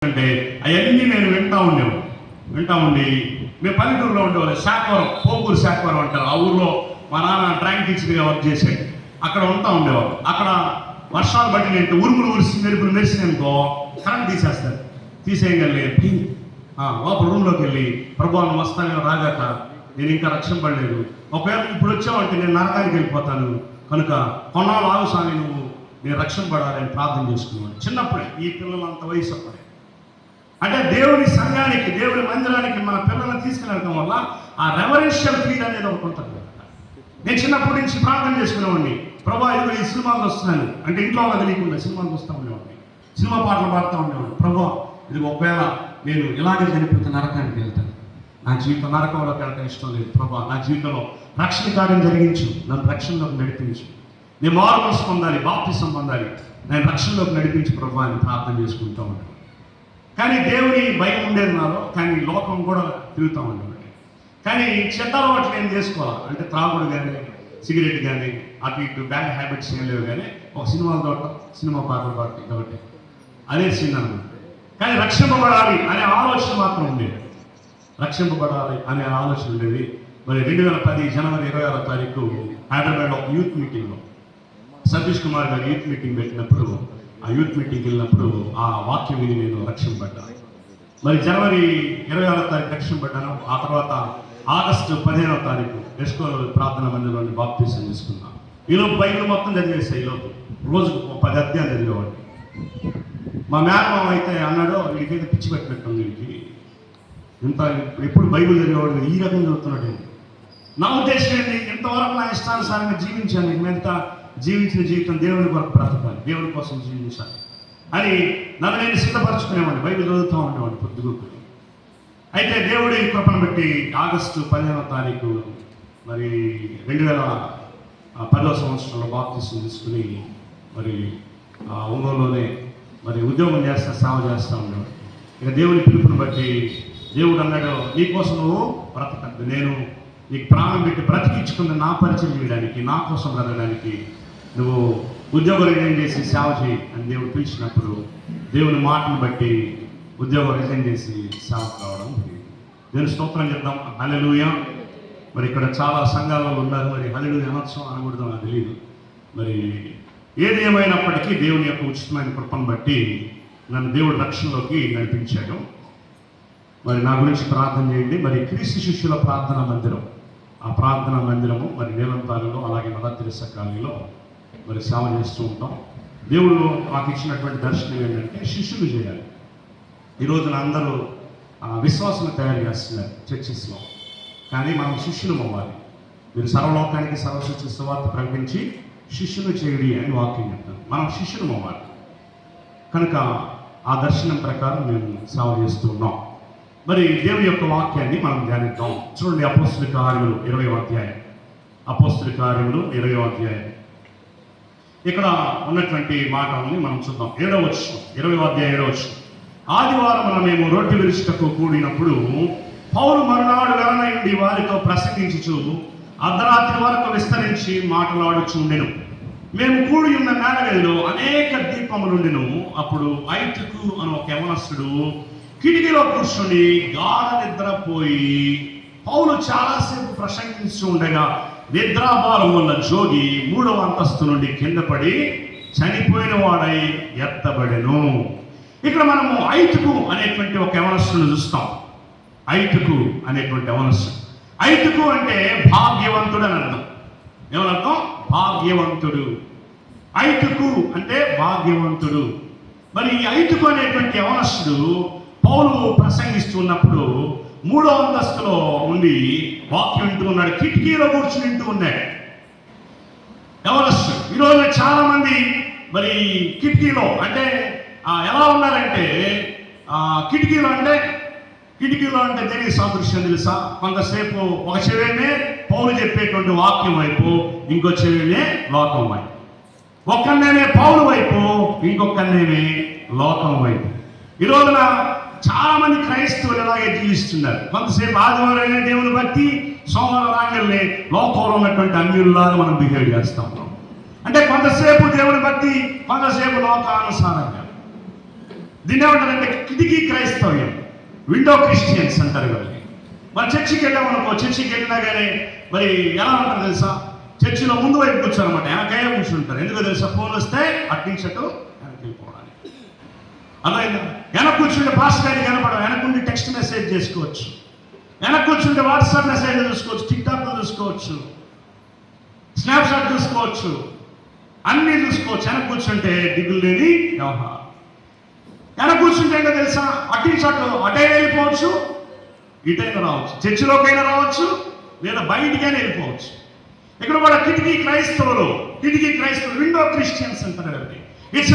అంటే అవన్నీ నేను వింటా ఉండి మేము పల్లెటూరులో ఉండేవాళ్ళు. శాఖవరం, పోకూరు శాఖవరం అంటారు. ఆ ఊర్లో మా నాన్న డ్రాయింగ్ టీచర్గా వర్క్ చేశాడు. అక్కడ ఉండేవాళ్ళు. అక్కడ వర్షాలు పట్టినంటే ఉరుములు మెరుపులు మెరిసిననుకో కరెంట్ తీసేస్తారు. తీసేయగలి లోపల రూమ్లోకి వెళ్ళి ప్రభువాన్ని వస్తాను రాగాక నేను ఇంకా రక్షణ పడలేదు, ఒకవేళ ఇప్పుడు వచ్చావంటే నేను నరకానికి వెళ్ళిపోతాను, కనుక కొన్నాళ్ళు ఆగు స్వామి నువ్వు, నేను రక్షణ పడాలని ప్రార్థన చేసుకున్నాను. చిన్నప్పుడే ఈ పిల్లలు అంత వయసు అప్పుడే. అంటే దేవుని సంఘానికి, దేవుని మందిరానికి మన పిల్లల్ని తీసుకెళ్ళడం వల్ల ఆ రెవరెన్షియల్ ఫీల్ అనేది ఒకటి ఉంటుంది. నేను చిన్నప్పటి నుంచి ప్రార్థన చేసుకునేవాడిని, ప్రభా ఇదిగో ఈ సినిమాలు వస్తున్నాను అంటే ఇంట్లో వాళ్ళ తెలియకుండా సినిమాలు వస్తూ ఉండేవాడిని, సినిమా పాటలు పాడుతూ ఉండేవాడిని. ప్రభా ఇది ఒకవేళ నేను ఇలాగే చనిపోతే నరకానికి వెళ్తాను, నా జీవితం నరకంలోకి వెళ్ళటం ఇష్టం లేదు ప్రభా, నా జీవితంలో రక్షణ కార్యం జరిగించు, నన్ను రక్షణలోకి నడిపించు, నేను మారుమనసు పొందాలి, బాప్తిసం పొందాలి, నేను రక్షణలోకి నడిపించు ప్రభా అని ప్రార్థన చేసుకుంటూ ఉంటాను. కానీ దేవుని భయం ఉండేది నాలో, కానీ లోకం కూడా తిరుగుతూ ఉండేవాడి. కానీ చెడ్డ అలవాట్లు ఏం చేసుకోవాలి అంటే త్రాగుడు కానీ సిగరెట్ కానీ అటు ఇటు బ్యాడ్ హ్యాబిట్స్ ఏం లేవు. కానీ ఒక సినిమాలు చూడటం, సినిమా పాటలు పాడటం, కాబట్టి అదే సినిమా. కానీ రక్షింపబడాలి అనే ఆలోచన మాత్రం ఉండేది, రక్షింపబడాలి అనే ఆలోచన ఉండేది. మరి 2010 జనవరి 26వ తారీఖు హైదరాబాద్ ఒక యూత్ మీటింగ్లో సతీష్ కుమార్ గారు యూత్ మీటింగ్ పెట్టినప్పుడు, ఆ యూత్ మీటింగ్కి వెళ్ళినప్పుడు ఆ వాక్యం విని నేను రక్షింపబడ్డాను. మరి జనవరి 26వ తారీఖు రక్షింపబడ్డాను. ఆ తర్వాత ఆగస్టు 15వ తారీఖు ఎస్కో ప్రార్థన మందిరంలోని బాప్తీసం తీసుకున్నాను. ఈలోపు బైబిల్ మొత్తం చదివేస్తాయి. ఈలోపు రోజుకు 10 అధ్యాయాలు చదివేవాడిని. మా మేనమామ అయితే అన్నాడు, వీడికైతే పిచ్చి పెట్టినట్టుంది, వీడికి ఇంత ఎప్పుడు బైబిల్ చదివేవాడు ఈ రకంగా చదువుతున్నాడు. నా ఉద్దేశం ఏంటి, ఇంతవరకు నా ఇష్టానుసారంగా జీవించాను, మిగతా జీవించిన జీవితం దేవుని కొరకు బ్రతకాలి, దేవుని కోసం జీవించాలి అని నన్ను నేను సిద్ధపరచుకునేవాడిని. బైబిల్ చదువుతూ ఉండేవాడిని పొద్దుగూకుని. అయితే దేవుడి కృపను బట్టి ఆగస్టు 15వ తారీఖు మరి 2010వ సంవత్సరంలో బాప్తీసం తీసుకుని మరి ఒంగోలులోనే మరి ఉద్యోగం చేస్తా, సేవ చేస్తూ ఉండేవాడు. ఇక దేవుని పిలుపుని బట్టి దేవుడు అన్నాడు, నీకోసం నువ్వు బ్రతకద్దు, నేను నీకు ప్రాణం పెట్టి బ్రతికించుకున్న నా పరిచయం చేయడానికి, నా కోసం బ్రతకడానికి నువ్వు ఉద్యోగం రిజైన్ చేసి సేవ చేయి అని దేవుడు పిలిచినప్పుడు దేవుని మాటను బట్టి ఉద్యోగం రిజైన్ చేసి సేవకు రావడం. దేవుని స్తోత్రం చెప్దాం, హల్లెలూయా. మరి ఇక్కడ చాలా సంఘాలలో ఉన్నారు, మరి హల్లెలూయా అనొచ్చు అనకూడదు నాకు తెలియదు. మరి ఏది ఏమైనప్పటికీ దేవుని యొక్క ఉచితమైన కృపను బట్టి నన్ను దేవుడు రక్షణలోకి నడిపించాడు. మరి నా గురించి ప్రార్థన చేయండి. మరి క్రీస్తు శిష్యుల ప్రార్థనా మందిరం, ఆ ప్రార్థనా మందిరము మరి నీలంతాలలో అలాగే మదర్ తెరెసా కాలనీలో మరి సేవ చేస్తూ ఉంటాం. దేవుడు మాకు ఇచ్చినటువంటి దర్శనం ఏంటంటే శిష్యులు చేయాలి. ఈ రోజున అందరూ విశ్వాసాన్ని తయారు చేస్తున్నారు చర్చెస్లో, కానీ మనం శిష్యులు అవ్వాలి. మీరు సర్వలోకానికి సర్వశిష్య సువార్త ప్రకటించి శిష్యులు చేయడి అని వాక్యం చెప్తాను. మనం శిష్యులు అవ్వాలి. కనుక ఆ దర్శనం ప్రకారం మేము సేవ చేస్తూ ఉన్నాం. మరి దేవుని యొక్క వాక్యాన్ని మనం ధ్యానిద్దాం. చూడండి, అపోస్తుల కార్యములు 20వ అధ్యాయం. అపోస్తుల కార్యములు 20వ అధ్యాయం. ఇక్కడ ఉన్నటువంటి మాటల్ని మనం చూద్దాం. 7వ వచనం, 20వ అధ్యాయం 7వ వచనం. ఆదివారం మేము రొట్టె విరుచుటకు కూడినప్పుడు పౌలు మరునాడు వెలనయుండి వారితో ప్రసంగించుచు అర్ధరాత్రి వరకు విస్తరించి మాట్లాడుచుండెను. మేము కూడి ఉన్న మేడగదిలో అనేక దీపములుండెను. అప్పుడు ఐతుకు అని ఒక యవనస్తుడు కిటికీలో కూర్చొని గాఢ నిద్రపోయి పౌలు చాలాసేపు ప్రసంగిస్తూ ఉండగా నిద్రాభారం వల్ల జోగి 3వ అంతస్తు నుండి కింద పడి చనిపోయిన వాడై ఎత్తబడెను. ఇక్కడ మనము ఐతుకు అనేటువంటి ఒక యవనస్తుని చూస్తాం. ఐతుకు అనేటువంటి యవనస్తుడు. ఐతుకు అంటే భాగ్యవంతుడు అని అర్థం. ఏమనర్థం? భాగ్యవంతుడు. ఐతుకు అంటే భాగ్యవంతుడు. మరి ఈ ఐతుకు అనేటువంటి యవనస్తుడు పౌలు ప్రసంగిస్తున్నప్పుడు 3వ అంతస్తులో ఉండి వాక్యం వింటూ ఉన్నాడు. కిటికీలో కూర్చుని వింటూ ఉన్నాడు యవనస్తుడు. ఈరోజు చాలా మంది మరి కిటికీలో అంటే ఎలా ఉన్నారంటే, కిటికీలో అంటే దేనికి సాదృశ్యం తెలుసా? కొంతసేపు ఒక చెవేనే పౌలు చెప్పేటువంటి వాక్యం వైపు, ఇంకో చెవేనే లోకం వైపు. ఒక్కనేమే పౌలు వైపు, ఇంకొకనేమే లోకం వైపు. ఈ రోజున చాలా మంది క్రైస్తవులు ఇలాగే జీవిస్తున్నారు. కొంతసేపు ఆదివారం దేవుని బట్టి, సోమవారం రాగానే లోకంలో ఉన్నటువంటి అన్యుల్లాగా మనం బిహేవ్ చేస్తూ ఉన్నాం. అంటే కొంతసేపు దేవుని బట్టి, కొంతసేపు లోకానుసారంగా. దీన్ని ఏమంటారంటే కిటికీ క్రైస్తవ్యం, విండో క్రిస్టియన్స్ అంటారు వీళ్ళని. మరి చర్చికి వెళ్ళామనుకో, చర్చికి వెళ్ళినా కానీ మరి ఎలా ఉంటారు తెలుసా, చర్చిలో ముందు వైపు కూర్చోనమాట, వెనకే కూర్చుంటారు. ఎందుకో తెలుసా, ఫోన్ వస్తే అట్టించట్టు వెనక్కి వెళ్ళిపోవడానికి. అర్థమైందా? వెనక కూర్చుంటే పాస్ గారికి కనపడవు, వెనకుండి టెక్స్ట్ మెసేజ్ చేసుకోవచ్చు, వెనక కూర్చుంటే వాట్సాప్ మెసేజ్ చూసుకోవచ్చు, టిక్టాక్లో చూసుకోవచ్చు, స్నాప్చాట్ చూసుకోవచ్చు, అన్నీ చూసుకోవచ్చు. వెనక కూర్చుంటే దిగులు లేని వ్యవహారం. వెనక కూర్చుంటే ఏంటో తెలుసా, అటే వెళ్ళిపోవచ్చు, ఇటైనా రావచ్చు, చర్చిలోకైనా రావచ్చు, లేదా బయటికైనా వెళ్ళిపోవచ్చు. ఇక్కడ కూడా కిటికీ క్రైస్తవులు విండో క్రిస్టియన్స్ అంటారు. It's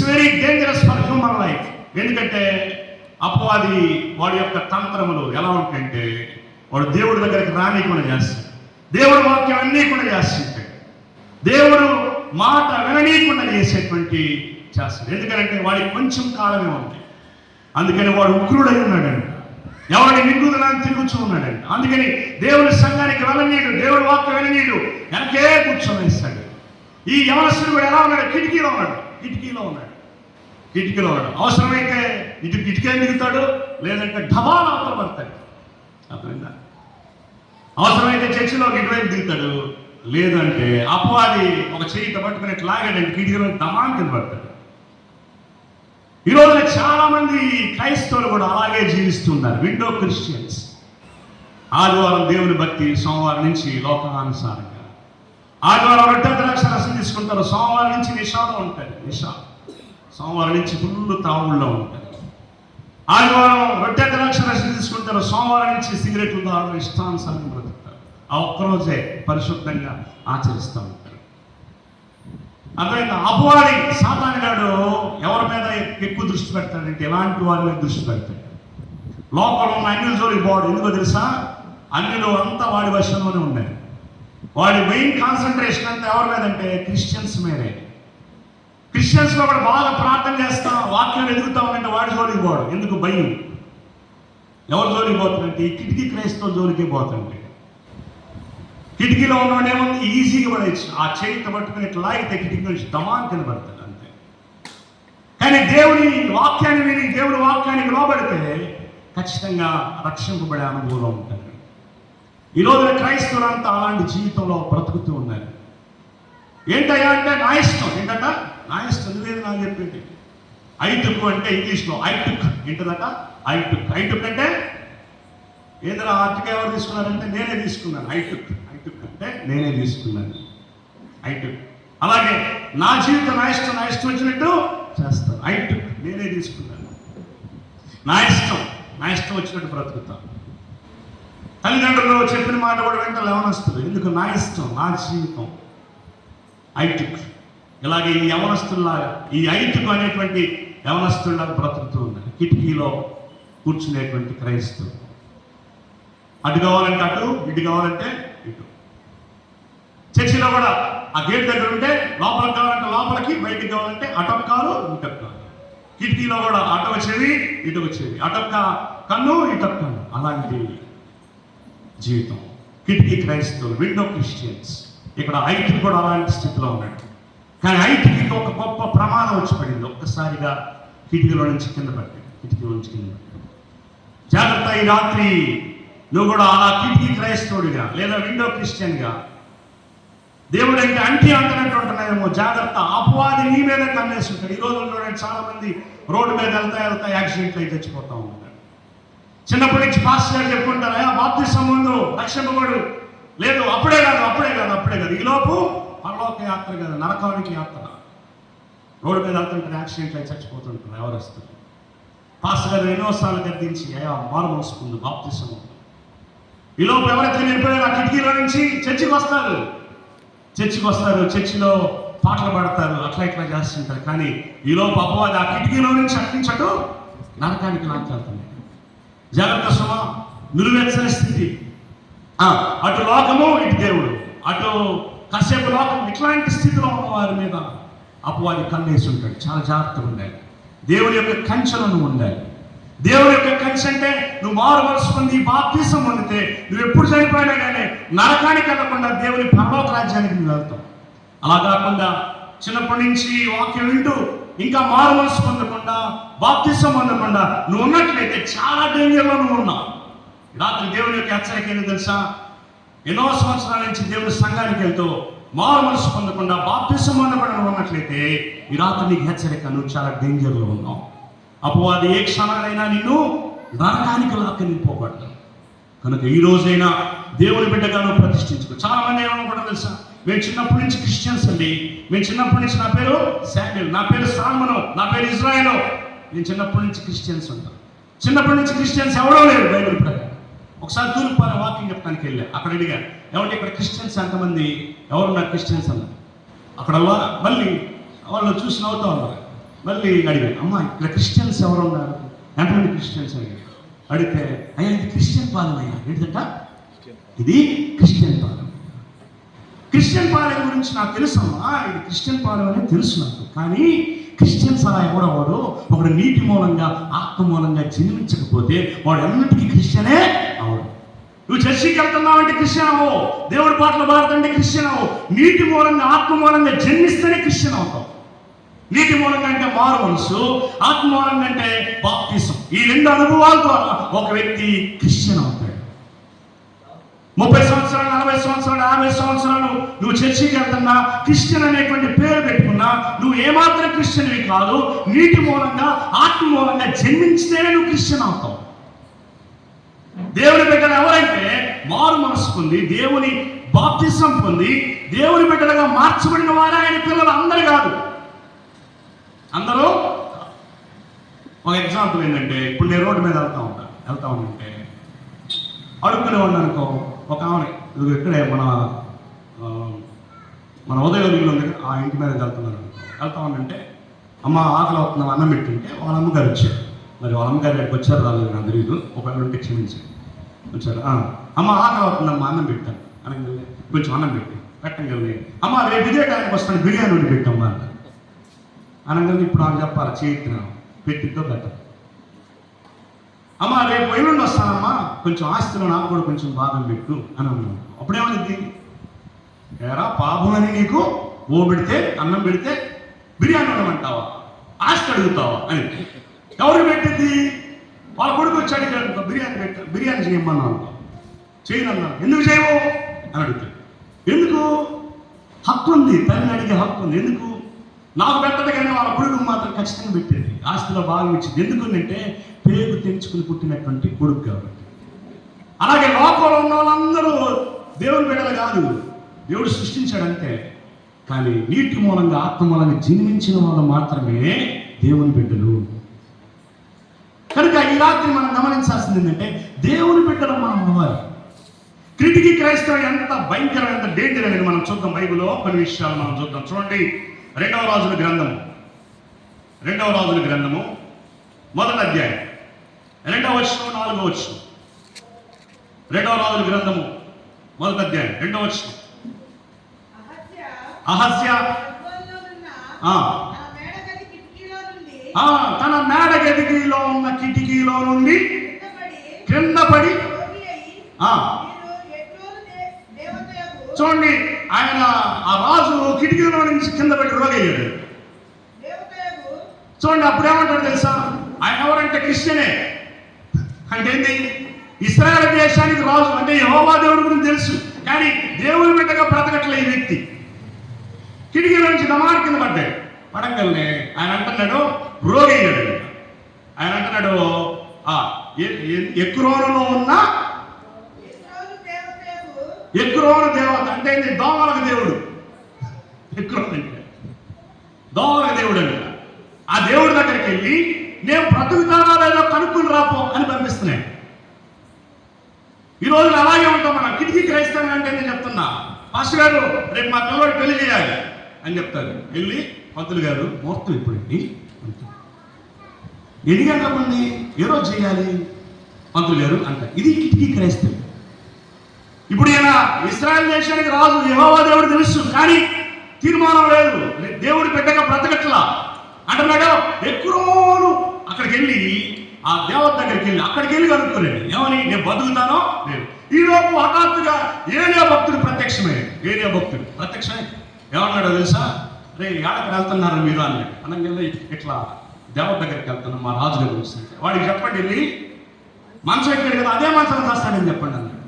very dangerous for human life. ఎందుకంటే అపవాది వాడి యొక్క తంత్రములు ఎలా ఉంటాయంటే, వాడు దేవుడి దగ్గరికి రానికుండా చేస్తాడు, దేవుడి వాక్యం అన్నీ కూడా చేస్తుంటాడు, దేవుడు మాట విననీయకుండా చేసేటువంటి చేస్తాడు. ఎందుకంటే వాడికి కొంచెం కాలమే ఉంది, అందుకని వాడు ఉగ్రుడై ఉన్నాడంట, ఎవరిని నిండుదనాన్ని తిరుగుతూ ఉన్నాడంట. అందుకని దేవుని సంఘానికి వెళ్ళనీయుడు, దేవుడి వాక్యం విననీయుడు, వెనకే కూర్చొనేస్తాడు. ఈ యవనస్తుడు కూడా ఎలా ఉన్నాడు, కిటికీలో ఉన్నాడు. అవసరమైతే ఇటు కిటికీ దిగుతాడు, లేదంటే ఢబాల్ అవతల పడతాడు. అర్థమైందా? అవసరమైతే చర్చిలోకి ఇటువైపు దిగుతాడు, లేదంటే అపవాది ఒక చేయితో పట్టుకున్నట్టు లాగాడంటే కిటికీలో దమాన్ కింద పడతాడు. ఈ రోజున చాలా మంది క్రైస్తవులు కూడా అలాగే జీవిస్తున్నారు, విండో క్రిస్టియన్స్. ఆదివారం దేవుని భక్తి, సోమవారం నుంచి లోకానుసారంగా. ఆదివారం రొట్టె ద్రాక్ష రసం తీసుకుంటారు, సోమవారం నుంచి నిషాదం ఉంటుంది, సోమవారం నుంచి ఫుల్ తావుల్లో ఉంటారు. ఆదివారం రొట్టె ద్రాక్ష రసం తీసుకుంటారు, సోమవారం నుంచి సిగరెట్లు తాగడం, ఇష్టానుసారం బ్రతుకుతారు. ఆ ఒక్కరోజే పరిశుద్ధంగా ఆచరిస్తూ ఉంటారు. అర్థమైందా? అపవాది సాతానుగాడు ఎవరి మీద ఎక్కువ దృష్టి పెడతాడంటే ఎలాంటి వారి మీద దృష్టి పెడతాడు. లోపల ఉన్న అన్యుల జోలికి పోవడం. ఎందుకో తెలుసా, అన్యులు అంతా వాడి వశంలోనే ఉన్నాయి. వాడి మెయిన్ కాన్సన్ట్రేషన్ అంతా ఎవరి మీద అంటే క్రిస్టియన్స్ మీదే. క్రిస్టియన్స్లో కూడా బాగా ప్రార్థన చేస్తాం, వాక్యాలు ఎదుగుతామంటే వాడి జోలికి పోవడం. ఎందుకు? భయం. ఎవరి జోలికి పోతుందంటే ఈ కిటికీ క్రైస్తవ జోలికి పోతుంటే. కిటికీలో ఉన్నవాడేముంది, ఈజీగా పడేచ్చు, ఆ చేయితో పట్టుకుని ఇట్లా లాగితే కిటికీ నుంచి దమాన్ కింద పడతాడు అంతే. కానీ దేవుని వాక్యాన్ని విని దేవుని వాక్యానికి లోబడితే ఖచ్చితంగా రక్షింపబడే అనుభవంలో ఉంటారు. ఈ రోజున క్రైస్తవులంతా అలాంటి జీవితంలో బ్రతుకుతూ ఉన్నారు. ఏంటయ్యా అంటే నా ఇష్టం. ఏంటంట? నా ఇష్టం. నువ్వేది నాకు చెప్పింది. ఐటుక్ అంటే ఇంగ్లీష్లో ఐటుక్ ఏంటదట? ఐటుక్ అంటే ఏదైనా ఆర్టిక ఎవరు తీసుకున్నారంటే నేనే తీసుకున్నాను. ఐటుక్ అంటే నేనే తీసుకున్నాను. ఐటుక్. అలాగే నా జీవితం నా ఇష్టం వచ్చినట్టు చేస్తాను. ఐటుక్ నేనే తీసుకున్నాను. నా ఇష్టం వచ్చినట్టు బ్రతుకుతాను. తల్లిదండ్రులు చెప్పిన మాట కూడా వెంటనే యవనస్తులు. ఎందుకు? నా ఇష్టం, నా జీవితం. ఐటుక్. ఇలాగే ఈ యవనస్తుల్లాగా, ఈ ఐటుక్ అనేటువంటి యవనస్తుల్లాగా బ్రతుకుతూ ఉన్నారు. కిటికీలో కూర్చునేటువంటి క్రైస్తవులు. అటు కావాలంటే అటు, ఇటు కావాలంటే ఇటు. చర్చిలో కూడా ఆ గేట్ దగ్గర ఉంటే లోపలికి కావాలంటే లోపలికి, బయటికి కావాలంటే అటొక్క కాలు ఇటొక్క కాలు. కిటికీలో కూడా అటు వచ్చేది ఇటు వచ్చేది, అటొక్క కన్ను ఇటొక్క కన్ను. అలాంటి జీవితం కిటికీ క్రైస్తవులు, విండో క్రిస్టియన్స్. ఇక్కడ ఐటికి కూడా అలాంటి స్థితిలో ఉన్నాడు. కానీ ఐటికి ఒక గొప్ప ప్రమాదం వచ్చి పడింది. ఒక్కసారిగా కిటికీలో నుంచి కింద పట్టాడు. జాగ్రత్త, ఈ రాత్రి నువ్వు కూడా అలా కిటికీ క్రైస్తవుడిగా లేదా విండో క్రిస్టియన్గా దేవుడు అంటే అంటున్నట్టు ఉంటున్నాయేమో. జాగ్రత్త, అపవాది నీ మీద కన్నేస్తుంటాడు. ఈ రోజుల్లో చూడండి, చాలా మంది రోడ్డు మీద వెళ్తా యాక్సిడెంట్లు అయితే చచ్చిపోతూ ఉంటారు. చిన్నప్పటి నుంచి పాస్టర్ గారు చెప్పుకుంటారు, బాప్తిసం ముందు రక్షింపబడు. లేదు, అప్పుడే కాదు. ఈలోపు పరలోక యాత్ర కదా, నరకానికి యాత్ర. రోడ్డు మీద వెళ్తుంటారు, యాక్సిడెంట్లు అయితే చచ్చిపోతుంటారు. ఎవరు వస్తారు? పాస్టర్ గారు ఎన్నోసార్లు గద్దించి మారు మోసుకుంది బాప్తిసం. ఈలోపు ఎవరైతే నిలిపోయారు ఆ కిటికీలో నుంచి చర్చికి వస్తారు. చర్చిలో పాటలు పాడతారు, అట్లా ఇట్లా చేస్తుంటారు. కానీ ఈలోపు అపవాది ఆ కిటికీలో నుంచి అట్టించటు నరకానికి లాక్కెళ్తుంది. జాగ్రత్త సుమ, నిలువెచ్చని స్థితి. అటు లోకము, ఇటు దేవుడు, అటు కాసేపు లోకం. ఇట్లాంటి స్థితిలో ఉన్న వారి మీద అపవాది కన్నేసి ఉంటాడు. చాలా జాగ్రత్తగా ఉండాలి. దేవుడి యొక్క కంచెలను ఉండాలి. దేవుడి యొక్క కంచె అంటే నువ్వు మారు మనసు పొంది బాప్తిసం పొందితే నువ్వు ఎప్పుడు చనిపోయినా కానీ నరకానికి వెళ్ళకుండా దేవుని పరలోక రాజ్యానికి నువ్వు వెళ్తావు. అలా కాకుండా చిన్నప్పటి నుంచి వాక్యం వింటూ ఇంకా మారు మనసు పొందకుండా, బాప్తిసం పొందకుండా నువ్వు ఉన్నట్లయితే చాలా డేంజర్లో నువ్వు ఉన్నావు. రాత్రి దేవుని యొక్క హెచ్చరిక ఏంటో తెలుసా? ఎన్నో సంవత్సరాల నుంచి దేవుని సంఘానికి వెళ్తూ మారు మనసు పొందకుండా, బాప్తిసం పొందకుండా నువ్వు ఉన్నట్లయితే ఈ రాత్రి నీకు హెచ్చరిక, నువ్వు చాలా డేంజర్లో ఉన్నావు. అపవాది ఏ క్షణాలైనా నిన్ను నరకానికి లాక్కని పోగొడతాడు. కనుక ఈ రోజైనా దేవుని బిడ్డగా నువ్వు ప్రతిష్ఠించుకో. చాలా మంది ఏమనుకుంటారు తెలుసా? మేము చిన్నప్పటి నుంచి క్రిస్టియన్స్ అండి, మేము చిన్నప్పటి నుంచి, నా పేరు శామ్యుల్, నా పేరు సాల్మను, నా పేరు ఇజ్రాయెలు, నేను చిన్నప్పటి నుంచి క్రిస్టియన్స్ ఉంటాను. చిన్నప్పటి నుంచి క్రిస్టియన్స్ ఎవరో లేరు బైబిల్ ప్రకారం. ఒకసారి తూర్పుపాలెం వాకింగ్ చెప్పడానికి వెళ్ళా. అక్కడ అడిగాను, ఏమంటే ఇక్కడ క్రిస్టియన్స్ ఎంతమంది, ఎవరున్నారు క్రిస్టియన్స్ అన్నారు. అక్కడ మళ్ళీ వాళ్ళు చూసి నవ్వుతూ ఉన్నారు. మళ్ళీ అడిగాను, అమ్మ ఇక్కడ క్రిస్టియన్స్ ఎవరు ఉన్నారు, ఎంతమంది క్రిస్టియన్స్ అడిగాను. అడిగితే అయ్యా ఇది క్రిస్టియన్ పాలెం అయ్యా. ఏంటంట? ఇది క్రిస్టియన్ పాలెం. క్రిస్టియన్ పాలెం గురించి నాకు తెలుసమ్మా, ఇది క్రిస్టియన్ పాలెం అనేది తెలుసు నాకు. కానీ క్రిస్టియన్స్ అలా ఎవడవాడు ఒకడు నీటి మూలంగా, ఆత్మ మూలంగా జన్మించకపోతే వాడు ఎన్నిటికీ క్రిస్టియనే అవడు. నువ్వు చర్చికి వెళ్తున్నావంటే క్రిస్టియన్ అవ్వవు, దేవుడి పాటలు పాడుతుంటే క్రిస్టియన్ అవ్వవు. నీటి మూలంగా, ఆత్మ మూలంగా జన్మిస్తేనే క్రిస్టియన్ అవుతావు. నీటి మూలంగా అంటే మారు మనసు, ఆత్మ మూలంగా అంటే బాప్తిసం. ఈ రెండు అనుభవాల ద్వారా ఒక వ్యక్తి క్రిస్టియన్ అవుతాడు. 30 సంవత్సరాలు, 40 సంవత్సరాలు, 50 సంవత్సరాలు నువ్వు చర్చికి వెళ్తున్నా, క్రిస్టియన్ అనేటువంటి పేరు పెట్టుకున్నా, నువ్వు ఏమాత్రం క్రిస్టియన్వి కాదు. నీటి మూలంగా, ఆత్మ మూలంగా జన్మించితేనే నువ్వు క్రిస్టియన్ అవుతావు. దేవుని బిడ్డలు ఎవరైతే మారు మనసు పొంది, దేవుని బాప్తిసం పొంది, దేవుని బిడ్డలుగా మార్చబడిన వారే ఆయన పిల్లలు. అందరు కాదు, అందరూ. ఒక ఎగ్జాంపుల్ ఏంటంటే, ఇప్పుడు నేను రోడ్డు మీద వెళ్తా ఉంటే అడుక్కునే వాడిని అనుకో, ఒక ఆమె ఇక్కడే మన ఉదయగిరిలో ఉంది, ఆ ఇంటి మీద వెళ్తా ఉందంటే, అమ్మ ఆకలి అవుతున్నాం, అన్నం పెట్టింటే వాళ్ళ అమ్మగారు వచ్చారు. మరి వాళ్ళ అమ్మగారు ఎక్కడికి వచ్చారు రాలేదు నాకు తెలియదు, ఒకళ్ళు ఉంటే క్షమించారు. వచ్చారు, అమ్మ ఆకలి అవుతుందమ్మా అన్నం పెట్టాను అనగానే కొంచెం అన్నం పెట్టంగానే, అమ్మ రేపు ఇదే టైంకి వస్తాను బిర్యానీ వండి పెట్టమ్మా అంటారు. అనగానే ఇప్పుడు ఆమె చెప్పాలి, చేతిన పెట్టిద్దో పెట్టదు. అమ్మ రేపు ఎల్లుండి వస్తానమ్మా, కొంచెం ఆస్తిలో నాకు కూడా కొంచెం భాగం పెట్టు అని అన్నాను. అప్పుడేమనిద్ది? ఏరా పాపం అని నీకు పెడితే, అన్నం పెడితే బిర్యానీ ఉండమంటావా, ఆస్తి అడుగుతావా అని. ఎవరు పెట్టింది? వాళ్ళ కొడుకు వచ్చి అడిగాడు, బిర్యానీ చేయమన్నాను. చేయనన్నాను. ఎందుకు చేయవు అని అడుగుతాడు. ఎందుకు? హక్కు ఉంది, తల్లిని అడిగే హక్కు ఉంది. ఎందుకు? నాకు పెట్టదు కానీ వాళ్ళ కొడుకు మాత్రం ఖచ్చితంగా పెట్టేది, ఆస్తిలో భాగం ఇచ్చింది. ఎందుకంటే పేరు తెంచుకుని పుట్టినటువంటి కొడుకు కాబట్టి. అలాగే లోకంలో ఉన్న వాళ్ళందరూ దేవుని బిడ్డలు కాదు, దేవుడు సృష్టించాడంతే. కానీ నీటి మూలంగా, ఆత్మ మూలంగా జన్మించిన వాళ్ళు మాత్రమే దేవుని బిడ్డలు. కనుక ఈ రాత్రి మనం గమనించాల్సింది ఏంటంటే, దేవుని బిడ్డలు మనం అవ్వాలి. క్రిటికీ క్రైస్తవం ఎంత భయంకరమైన, ఎంత డేంజర్ అనేది మనం చూద్దాం. బైబిల్లో కొన్ని విషయాలు మనం చూద్దాం. చూడండి, 2వ రాజుల గ్రంథము 1వ అధ్యాయం 2వ వచనం 4వ వచనం. 2వ రాజుల గ్రంథము 1వ అధ్యాయం 2వ వచనం. అహజ్య తన మేడ గదిలో ఉన్న కిటికీలో నుండి క్రింద పడి, చూడండి, ఆయన ఆ రాజు కిటికీలో నుంచి కింద పడి రోగయ్యాడు. చూడండి, అప్పుడేమంటాడు తెలుసా? ఆయన ఎవరంటే క్రిస్టియనే. అంటే ఏంటి? ఇశ్రాయేలు దేశానికి రాజు, అంటే యెహోవా దేవుడి గురించి తెలుసు, కానీ దేవుని బిడ్డగా బ్రతకట్లే ఈ వ్యక్తి. కిటికీలో నుంచి దమారు కింద పడ్డాడు. పడగలనే ఆయన అంటున్నాడు, రోగయ్యాడు. ఆయన అంటున్నాడు, ఎక్రోనులో ఉన్న ఎక్రోను దేవత అంటే దోమలకు దేవుడు. ఎక్రోను అంటే దోమలకు దేవుడు అంట. ఆ దేవుడి దగ్గరికి వెళ్ళి నేను బ్రతుకుతానో లేదో కనుక్కుని రాపో అని పంపిస్తున్నాను. ఈ రోజున అలాగే ఉంటాం మనం. కిటికీ క్రైస్తవం అంటే నేను చెప్తున్నా, పాస్టర్ గారు రేపు మా పిల్లవాడు పెళ్లి చేయాలి అని చెప్తారు. వెళ్ళి పంతులు గారు ముహూర్తం ఎప్పుడండి, ఎన్ని గంటలకుంది, ఏ రోజు చేయాలి పంతులు గారు అంట. ఇది కిటికీ క్రైస్తవం. ఇప్పుడు ఈయన ఇశ్రాయేలు దేశానికి రాజు, యెహోవా దేవుడు తెలుసు, కానీ తీర్మానం లేదు, దేవుడి బిడ్డగా బ్రతకట్లా అంటున్నాడు. ఎక్రోను అక్కడికి వెళ్ళి, ఆ దేవత దగ్గరికి వెళ్ళి, అక్కడికి వెళ్ళి కనుక్కోలేదు ఏమని, నేను బతుకుతానో లేదు. ఈలోపు హఠాత్తుగా ఏలియా భక్తుడు ప్రత్యక్షమయ్యాడు. ఏమన్నాడో తెలుసా? రే ఆడకి వెళ్తున్నారు మీరు అన్నాడు. అనగానే ఇట్లా దేవత దగ్గరికి వెళ్తున్నాం మా రాజు గారు వస్తుంటే, వాడికి చెప్పండి వెళ్ళి మనసు ఎక్కాడు కదా అదే మనసులో చేస్తాడని చెప్పండి అన్నాడు.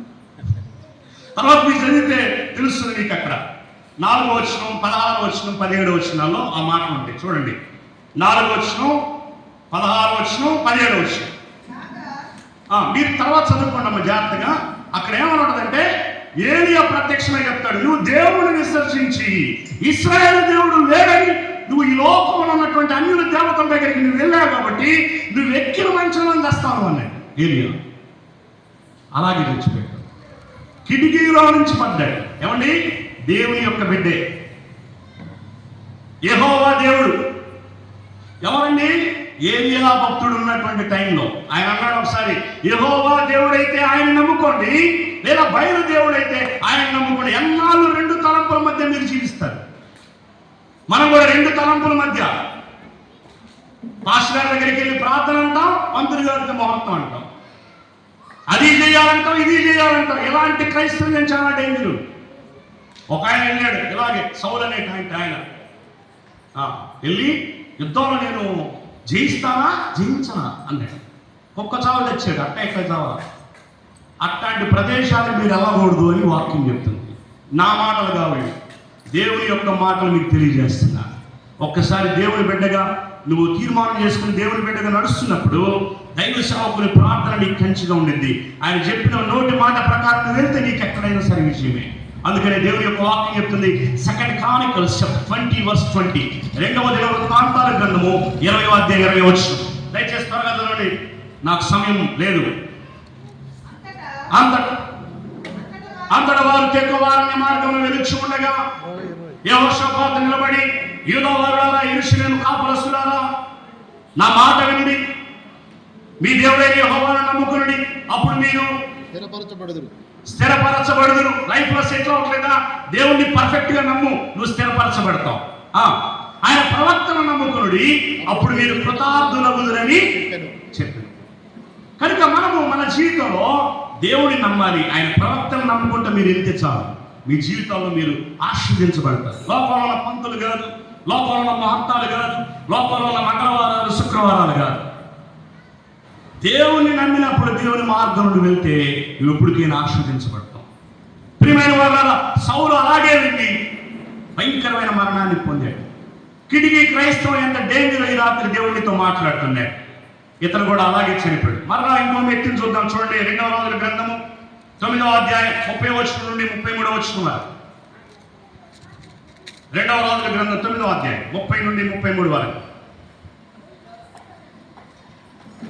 తర్వాత మీకు చదివితే తెలుస్తుంది మీకు అక్కడ 4వ వచనం 16వ వచనం 17వ వచనాల్లో ఆ మాటలు ఉంటాయి చూడండి. 4వ వచనం 16వ వచనం 17వ వచనం మీరు తర్వాత చదువుకోండి జాగ్రత్తగా. అక్కడ ఏమని ఉంటుందంటే ఏలియా ప్రత్యక్షమై చెప్తాడు, నువ్వు దేవుడిని విసర్జించి ఇశ్రాయేలు దేవుడు లేడని నువ్వు ఈ లోకంలో ఉన్నటువంటి అన్యుల దేవతల దగ్గరికి నువ్వు వెళ్ళావు కాబట్టి నువ్వు ఎక్కిన మంచంలో తెస్తావు అన్నాడు ఏలియా. అలాగే తెచ్చిపోయాడు. కిటికీలో నుంచి పడ్డాడు. ఏమండి? దేవుని యొక్క బిడ్డే యెహోవా దేవుడు. ఎవరండి? ఏలియా భక్తుడు ఉన్నటువంటి టైంలో ఆయన అన్నాడు ఒకసారి, యెహోవా దేవుడైతే ఆయన నమ్ముకోండి, లేదా బయలు దేవుడైతే ఆయన నమ్ముకోండి. ఎన్నాళ్ళు 2 తలంపుల మధ్య మీరు జీవిస్తారు. మనం కూడా 2 తలంపుల మధ్య పాస్టర్ గారి దగ్గరికి వెళ్ళి ప్రార్థన అంటాం, మంత్రి గారికి ముహూర్తం అంటాం, అది చేయాలంటాం ఇది చేయాలంటాం. ఇలాంటి క్రైస్తవ్యం చాలా డేంజరు. ఒక ఆయన వెళ్ళాడు ఇలాగే సౌలు అనే ఆయన వెళ్ళి యుద్ధంలో నేను జయిస్తానా జయించనా అన్నాడు. ఒక్క చావు తెచ్చాడు. అట్ట ఎక్కడ చావా? అట్లాంటి ప్రదేశాలకు మీరు వెళ్ళకూడదు అని వాక్యం చెప్తుంది. నా మాటలు కావాలి, దేవుని యొక్క మాటలు మీకు తెలియజేస్తున్నా. ఒక్కసారి దేవుని బిడ్డగా నువ్వు తీర్మానం చేసుకుని దేవుని బిడ్డగా నడుస్తున్నప్పుడు దైవ సేవకుని ప్రార్థన నీకు కంచిగా ఉండింది. ఆయన చెప్పిన నోటి మాట ప్రకారం నువ్వు వెళ్తే నీకు ఎక్కడైనా సరే విషయమే. అందుకనే దేవుని యొక్క వాక్యం చెప్తుంది 2 Chronicles 20:20 2వ దినవృత్తాంతాల గ్రంథము 20వ అధ్యాయం 20వ వచనం. దయచేసి త్వరగా చదవండి, నాకు సమయం లేదు. అంతట వారు తెక్కువారిని మార్గంలో వెలుచు ఉండగా యెహోషాపాతు నిలబడి, యూదావారులారా యెరూషలేము కాపురస్తులారా నా మాట వినండి, మీ దేవుడైన యెహోవాను నమ్ముకునండి, అప్పుడు మీరు స్థిరపరచబడుదురు. లైఫ్ లో సెటిల్ అవ్వట్లేదా? దేవుణ్ణి పర్ఫెక్ట్ గా నమ్ము, నువ్వు స్థిరపరచబడతావు. ఆయన ప్రవక్తను నమ్ముకునుడి, అప్పుడు మీరు కృతార్థులగుదురని చెప్పారు. కనుక మనము మన జీవితంలో దేవుడిని నమ్మాలి. ఆయన ప్రవక్తను నమ్ముకుంటే మీరు వెళ్తే చాలు, మీ జీవితంలో మీరు ఆశీర్వదించబడతారు. లోకంలో ఉన్న పంతులు కాదు, లోకంలో ఉన్న మహత్తాలు కాదు, లోకంలో ఉన్న మంగళవారాలు శుక్రవారాలు కాదు. దేవుణ్ణి నమ్మినప్పుడు దేవుని మార్గం నుండి వెళ్తే నువ్వు ఎప్పటికైనా ఆశీర్వదించబడతావు. ప్రియమైన వాళ్ళ సౌలు అలాగే వెళ్ళి భయంకరమైన మరణాన్ని పొందాడు. కిటికీ క్రైస్తవం ఎంత డేంజర్ ఈ రాత్రి దేవునితో మాట్లాడుతున్నాడు. ఇతను కూడా అలాగే చనిపోయాడు. మరలా ఇంకో వ్యక్తిని చూద్దాం. చూడండి 2వ రాజుల గ్రంథము 9వ అధ్యాయం 30వ వచనం నుండి 33వ వచనం వరకు. 2వ రాజుల గ్రంథం 9వ అధ్యాయం 30 నుండి 33 వరకు.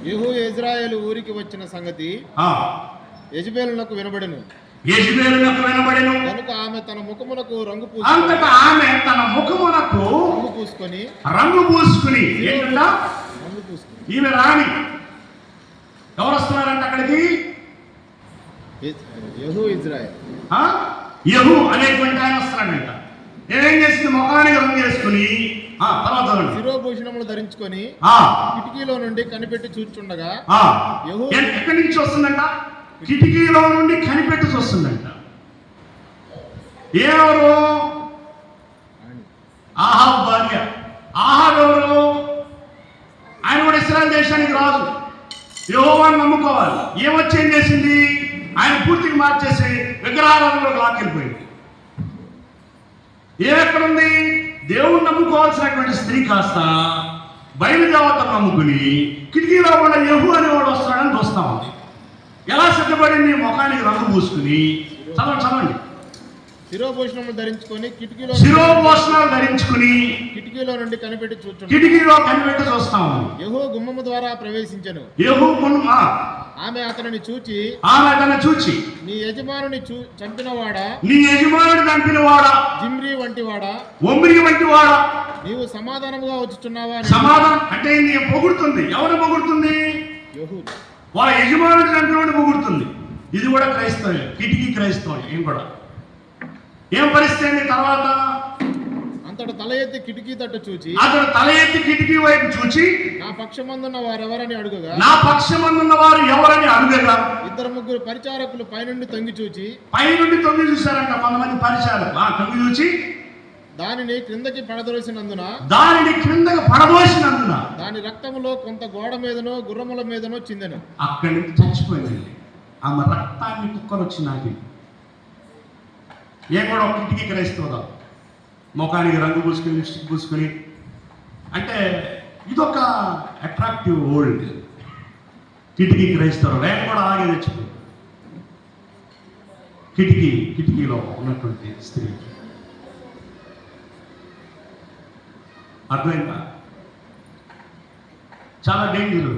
యెహూ యెజ్రెయేలు ఊరికి వచ్చిన సంగతి యెజబెలునకు వినబడెను. కనుక ఆమె తన ముఖమునకు రంగు పూసుకొని ఈమె రాణి. ఎవరు వస్తున్నారంట అక్కడికి? యెహూ ఇజ్రాయెల్ యెహూ అనేటువంటి ఆయన వస్తున్నాడంట. ఏం చేసింది? ముఖానికి రంగు చేసుకుని శిరోభూషణములు ధరించుకొని కిటికీలో నుండి కనిపెట్టి చూచుండగా ఎక్కడి నుంచి వస్తుందంట? కిటికీలో నుండి కనిపెట్టి చూస్తుందంట. ఎవరు? ఆహాబు భార్య. ఆహాబు ఎవరు? ఆయన కూడా ఇశ్రాయేలు దేశానికి రాజు. యెహోవాను నమ్ముకోవాలి. ఏమొచ్చి ఏం చేసింది? ఆయన పూర్తిగా మార్చేసి విగ్రహారాధనలోకి లాక్కెళ్ళిపోయింది. ఏమెక్కడుంది? దేవుణ్ణి నమ్ముకోవాల్సినటువంటి స్త్రీ కాస్త బయలుదేవతను నమ్ముకుని కిటికీలో కూడా యెహూ అనేవాడు వస్తున్నాడని చూస్తా ఉంది. ఎలా సిద్ధపడింది? ముఖానికి రంగు పూసుకుని చదవండి. శిరోభూషణములు ధరించుకొని శిరోభూషణాలు ధరించుకుని కిటికీలో నుండి కనిపెట్టి చూస్తాము. యెహూ గుమ్మము ద్వారా ప్రవేశించెను. ఆమె అతనిని చూచి నీ యజమానుని చంపినవాడా జిమ్రీ వంటివాడా నీవు సమాధానముగా వచ్చుచున్నావా? సమాధానం అంటే పొగుడుతుంది. ఎవరు పొగుడుతుంది? యెహూ వాళ్ళ యజమానుడు చంపినవాడు పొగుడుతుంది. ఇది కూడా క్రైస్తవం, కిటికీ క్రైస్తవం. ఏం కూడా ఏం పరిస్థితి తర్వాత? అతడు తల ఎత్తి కిటికీ వైపు చూచి నా పక్షమందున్న వారు ఎవరని అడుగగా 2-3 పరిచారకులు పైనుండి తొంగి చూశారంట. కొంతమంది పరిచారకులు తొంగి చూచి దానిని క్రిందకి పడదోసినందున దాని రక్తములో కొంత గోడ మీదనో గుర్రముల మీదనో చిందెను. అక్కడి నుంచి చచ్చిపోయిందండి. ఆమె రక్తాన్ని కుక్కలు వచ్చి నాకింది. కూడా ఒక కిటికీ క్రైస్తవుదా ముఖానికి రంగు పూసుకుని లిప్స్టిక్ పూసుకుని, అంటే ఇదొక అట్రాక్టివ్ ఓల్డ్ కిటికీ క్రైస్తవులు. నేను కూడా అలాగే తెచ్చిపోయింది. కిటికీలో ఉన్నటువంటి స్త్రీ. అర్థమైందా? చాలా డేంజర్.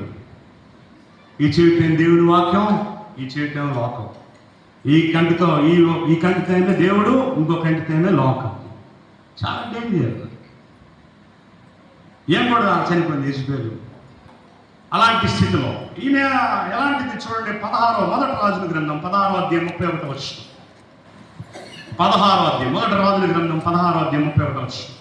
ఈ చెవిటేం దేవుని వాక్యం, ఈ చెవిటేం లోకం. ఈ కంటితో కంటితోనే దేవుడు, ఇంకో కంటితోనే లోకం. చాలా డేంజర్. ఏం కూడా చనిపోయింది యెజబెలు. అలాంటి స్థితిలో ఈయన ఎలాంటిది చూడండి. మొదటి రాజుల గ్రంథం 16వ అధ్యాయం 31వ వచనం. 16వ అధ్యాయం మొదటి రాజుల గ్రంథం 16వ అధ్యాయం 31వ వచనం.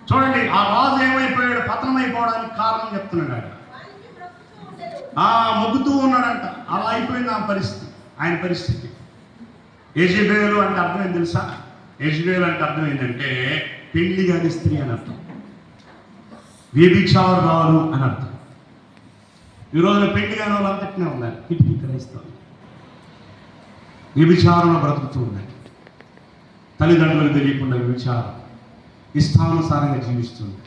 చూడండి, ఆ రాజు ఏమైపోయాడు? పతనమైపోవడానికి కారణం చెప్తున్నాడు ఆయన. మొగ్గుతూ ఉన్నాడంట. అలా అయిపోయింది ఆయన పరిస్థితి. యెజబెలు అంటే అర్థం ఏంటి తెలుసా? యెజబెలు అంటే అర్థం ఏంటంటే పెళ్లి కాని స్త్రీ అని అర్థం, వ్యభిచారురాలు అని అర్థం. ఈ రోజున పెళ్లి కాని వాళ్ళు అంతటినే ఉన్నారు. కిటికీ క్రైస్తవులు వ్యభిచారంలో బ్రతుకుతూ ఉన్నాయి. తల్లిదండ్రులకు తెలియకుండా వ్యభిచారం, ఇష్టానుసారంగా జీవిస్తుంది.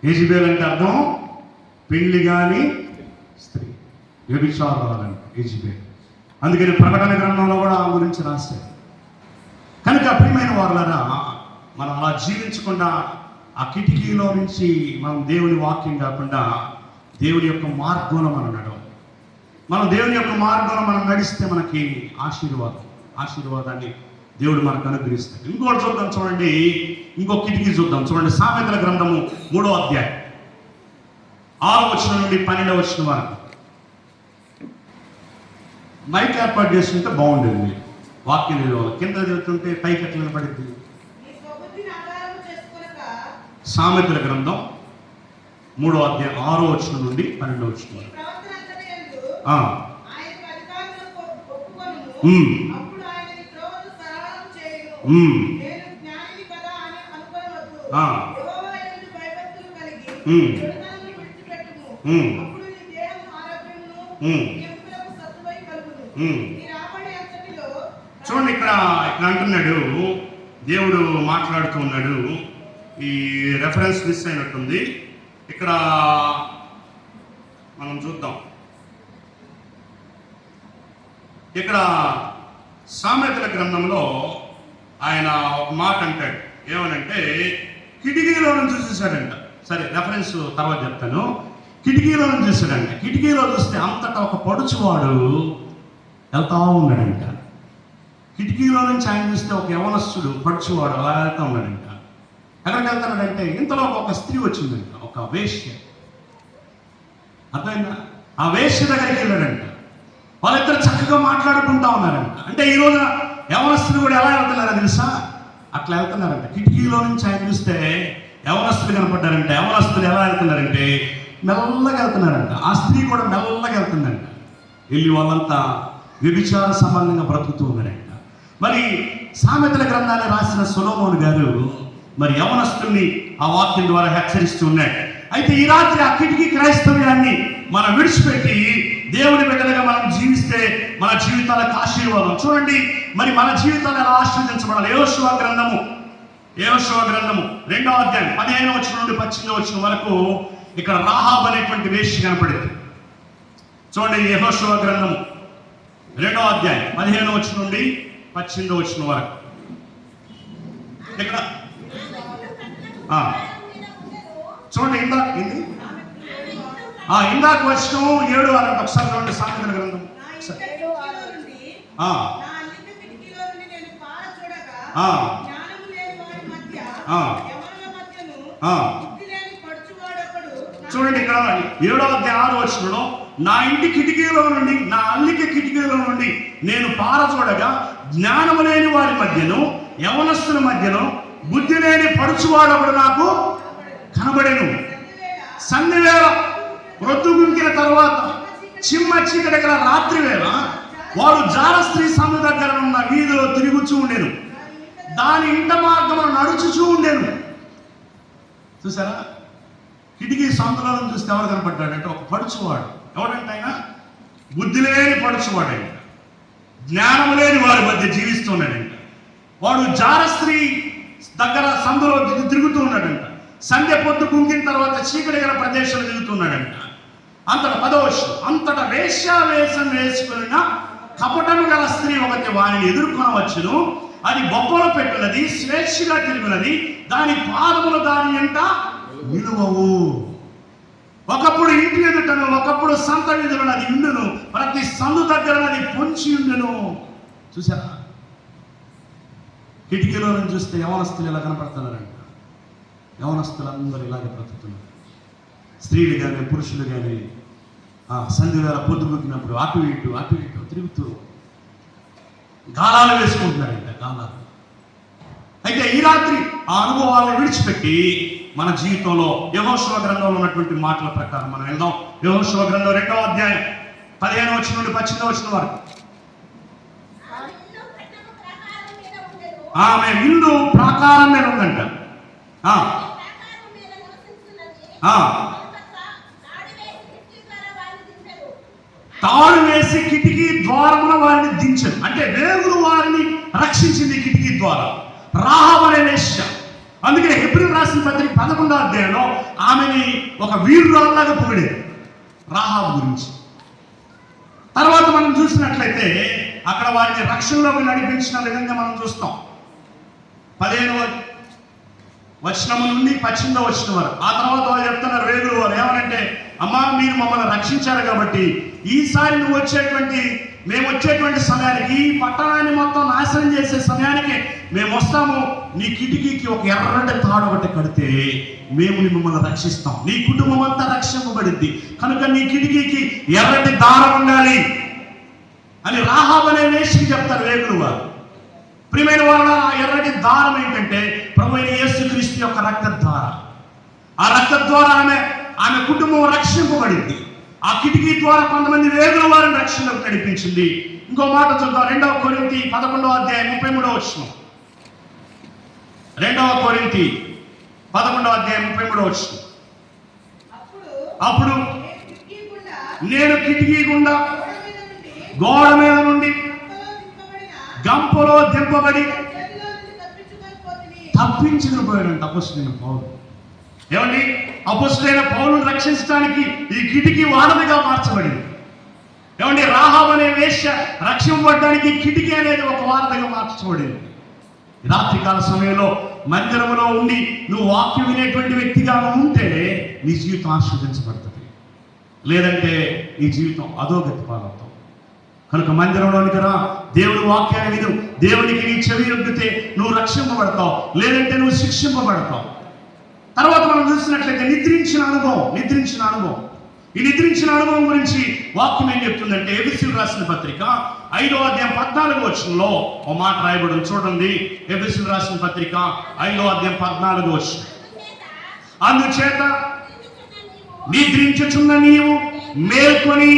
యెజబెలు అంటే అర్థం పెళ్లి కాని స్త్రీ, వ్యభిచారురాలు యెజబెలు. అందుకని ప్రకటన గ్రంథంలో కూడా ఆ గురించి రాశారు. కనుక ప్రియమైన వారులారా, మనం అలా జీవించకుండా ఆ కిటికీలో నుంచి మనం దేవుని వాక్యం కాకుండా దేవుని యొక్క మార్గంలో మనం నడవాలి. మనం దేవుని యొక్క మార్గంలో మనం నడిస్తే మనకి ఆశీర్వాదాన్ని దేవుడు మనకు అనుగ్రహిస్తాడు. ఇంకోటి చూద్దాం చూడండి, ఇంకో కిటికీ చూద్దాం చూడండి. సామెతల గ్రంథము 3వ అధ్యాయం 6వ వచనం నుండి 12వ వచనం వరకు. మైక్ ఏర్పాటు చేస్తుంటే బాగుండేది. వాక్యం కింద చదువుతుంటే పైకి ఎట్లా నిలబడింది. సామెతల గ్రంథం 3వ అధ్యాయం 6వ వచనం నుండి 12వ వచనం వరకు. చూడండి, ఇక్కడ అంటున్నాడు, దేవుడు మాట్లాడుతూ ఉన్నాడు. ఈ రెఫరెన్స్ మిస్ అయినట్టుంది. ఇక్కడ మనం చూద్దాం. ఇక్కడ సామెతల గ్రంథంలో ఆయన ఒక మాట అంటాడు. ఏమనంటే కిటికీలో నుంచి చూసాడంట. సరే, రెఫరెన్స్ తర్వాత చెప్తాను. కిటికీలో నుంచి చూసాడంట. కిటికీలో చూస్తే అంతటా ఒక పడుచువాడు వెళ్తా ఉన్నాడంట. కిటికీలో నుంచి ఆయన చూస్తే ఒక యవనస్తుడు పడుచువాడు అలా వెళ్తా ఉన్నాడంట. ఎక్కడికి వెళ్తున్నాడంటే ఇంతలో ఒక స్త్రీ వచ్చిందంట, ఒక వేశ్య. అర్థమైందా? ఆ వేశ్య దగ్గరికి వెళ్ళాడంట. వాళ్ళిద్దరు చక్కగా మాట్లాడుకుంటా ఉన్నారంట. అంటే ఈ రోజున యవనస్తులు కూడా ఎలా వెళ్తున్నారో తెలుసా? అట్లా వెళ్తున్నారంట. కిటికీలో నుంచి ఆయన చూస్తే యవనస్తులు కనపడ్డారంట. యవనస్తులు ఎలా వెళ్తున్నారంటే మెల్లగా వెళ్తున్నారంట. ఆ స్త్రీ కూడా మెల్లగా వెళ్తుందంట. వెళ్ళి వాళ్ళంతా వ్యభిచార సంబంధంగా బ్రతుకుతూ ఉన్నారంట. మరి సామెతల గ్రంథాన్ని రాసిన సొలొమోను గారు మరి యవనస్తుల్ని ఆ వాక్యం ద్వారా హెచ్చరిస్తూ ఉన్నాడు. అయితే ఈ రాత్రి ఆ కిటికీ క్రైస్తవ్యాన్ని మనం విడిచిపెట్టి దేవుని బిడ్డలుగా మనం జీవిస్తే మన జీవితాలకు ఆశీర్వాదం. చూడండి, మరి మన జీవితాలు ఎలా ఆశీర్వదించబడాలి. యెహోషువ గ్రంథము 2వ అధ్యాయం 15వ వచనం నుండి 18వ వచనం వరకు ఇక్కడ రాహాబ్ అనేటువంటి వేశ్య కనపడింది. చూడండి, యెహోషువ గ్రంథము 2వ అధ్యాయం 15వ వచనం నుండి 18వ వచనం వరకు. ఇక్కడ చూడండి, ఇందాక వచనం 7 వరకు ఒకసారి చూడండి. సామెతల గ్రంథం చూడండి. ఇక్కడ 7వ అధ్యాయం 6వ వచనంలో, నా ఇంటి కిటికీలో నుండి, నా అల్లిక కిటికీలో నుండి నేను పార చూడగా జ్ఞానము లేని వారి మధ్యను యవనస్తుల మధ్యను బుద్ధి లేని పడుచువాడొకడు నాకు కనబడెను. సంధ్యవేళ ప్రొద్దుగుంకిన తర్వాత చిమ్మ చీకటి దగ్గర రాత్రి వేళ వాడు జార స్త్రీ సందు దగ్గర ఉన్న వీధిలో తిరుగుచూ ఉండెను, దాని ఇంట మార్గమును నడుచుచూ ఉండెను. చూసారా, కిటికీ సందులో చూస్తే ఎవరు కనపడ్డాడంటే ఒక పడుచువాడు. ఎవడంటే ఆయన బుద్ధి లేని పడుచువాడంట, జ్ఞానము లేని వారి మధ్య జీవిస్తున్నాడంట. వాడు జార స్త్రీ దగ్గర సందులో తిరుగుతూ ఉన్నాడంట. సంధ్య పొద్దు కుంగిన తర్వాత చీకటి గల ప్రదేశంలో తిరుగుతున్నాడంట. అంతటా 10వ వచనం, అంతటా వేశ్యావేషం వేసుకున్న కపటము గల స్త్రీ ఒకటి వారిని ఎదుర్కొనవచ్చును. అది బొప్పలో పెట్టున్నది, స్వేచ్ఛగా తిరుగునది, దాని పాదములు దాని ఎంట నిలువవు. ఒకప్పుడు ఇంటి ఎదుటను, ఒకప్పుడు సంత వీధులను అది ఉండును, ప్రతి సందు దగ్గర అది పొంచి ఉండును. చూసారా, కిటికీలో నుంచి చూస్తే యవనస్తులు ఎలా కనపడుతున్నారంట. యవనస్తులందరూ ఇలాగే బ్రతుకుతున్నారు. స్త్రీలు కానీ పురుషులు కానీ సంధ్య వేళ పొద్దుగుకినప్పుడు అటు ఇటు తిరుగుతూ గాలాలు వేసుకుంటున్నారంట, గాలాలు. అయితే ఈ రాత్రి ఆ అనుభవాలను విడిచిపెట్టి మన జీవితంలో యెహోషువ గ్రంథంలో ఉన్నటువంటి మాటల ప్రకారం మనం వెళ్దాం. యెహోషువ గ్రంథం 2వ అధ్యాయం 15వ వచనం నుండి 18వ వచనం వరకు. ఆమె ఇల్లు ప్రాకారం మీద ఉందంట. తాడు వేసి కిటికీ ద్వారమున వారిని దించదు. అంటే దేవుడు వారిని రక్షించింది కిటికీ ద్వారా. రాహాబు అనే వేశ్య. అందుకే హెబ్రీయులకు రాసిన పత్రిక 11వ అధ్యాయంలో ఆమెని ఒక వీరురాల్లాగా పొగిడేది రాహాబు గురించి. తర్వాత మనం చూసినట్లయితే అక్కడ వారిని రక్షణలోకి నడిపించిన విధంగా మనం చూస్తాం. 15వ వచనము నుండి 18వ వచనం వరకు. ఆ తర్వాత వాళ్ళు చెప్తున్నారు, రేగులు వారు ఏమనంటే, అమ్మా మీరు మమ్మల్ని రక్షించారు కాబట్టి ఈసారి మేము వచ్చేటువంటి సమయానికి, ఈ పట్టణాన్ని మొత్తం నాశనం చేసే సమయానికి మేము వస్తాము. నీ కిటికీకి ఒక ఎర్రటి తాడు ఒకటి కడితే మేము మిమ్మల్ని రక్షిస్తాం, నీ కుటుంబం అంతా రక్షింపబడింది, కనుక నీ కిటికీకి ఎర్రటి దారం ఉండాలి అని రాహాబు అనే వేశ్యకి చెప్తారు రేగులు వారు. ప్రియమైన వాళ్ళ, ఆ ఎర్రటి దారం ఏంటంటే ప్రభువైన యేసుక్రీస్తు యొక్క రక్తధార. ఆ రక్త ద్వారా ఆమె కుటుంబం రక్షింపబడింది. ఆ కిటికీ ద్వారా కొంతమంది వేగుల వారిని రక్షణలోకి నడిపించింది. ఇంకో మాట చూద్దాం. 2వ కొరింథీ 11వ అధ్యాయం 33వ వచనం. 2వ కొరింథీ 11వ అధ్యాయం 33వ వచనం. అప్పుడు నేను కిటికీ గుండా గోడ మీద నుండి గంపలో దింపబడి తప్పించుకుని పోయాడంట అపొస్తలుడైన పౌలు. ఏమండి, అపొస్తలుడైన పౌలును రక్షించడానికి ఈ కిటికీ వారధిగా మార్చబడింది. ఏమండి, రాహాబు అనే వేశ్య రక్షింపబడడానికి కిటికీ అనేది ఒక వారధిగా మార్చబడింది. రాత్రికాల సమయంలో మందిరంలో ఉండి నువ్వు వాక్యం వినేటువంటి వ్యక్తిగా ఉంటే నీ జీవితం ఆశీర్వదించబడుతుంది, లేదంటే నీ జీవితం అధోగతి పాలవుతావు. కనుక మందిరంలోనికి రా, దేవుడి వాక్యాన్ని విను. దేవునికి నీ చెవి యొగ్గితే నువ్వు రక్షింపబడతావు, లేదంటే నువ్వు శిక్షింపబడతావు. తర్వాత మనం చూసినట్లయితే నిద్రించిన అనుభవం. ఈ నిద్రించిన అనుభవం గురించి వాక్యం ఏం చెప్తుందంటే, ఎఫెసీయులకు రాసిన పత్రిక 5వ అధ్యాయం 14వ వచనంలో ఓ మాట రాయబడింది చూడండి. ఎఫెసీయులకు రాసిన పత్రిక 5వ అధ్యాయం 14వ వచనం. అందుచేత నిద్రించుచున్న నీవు మేల్కొని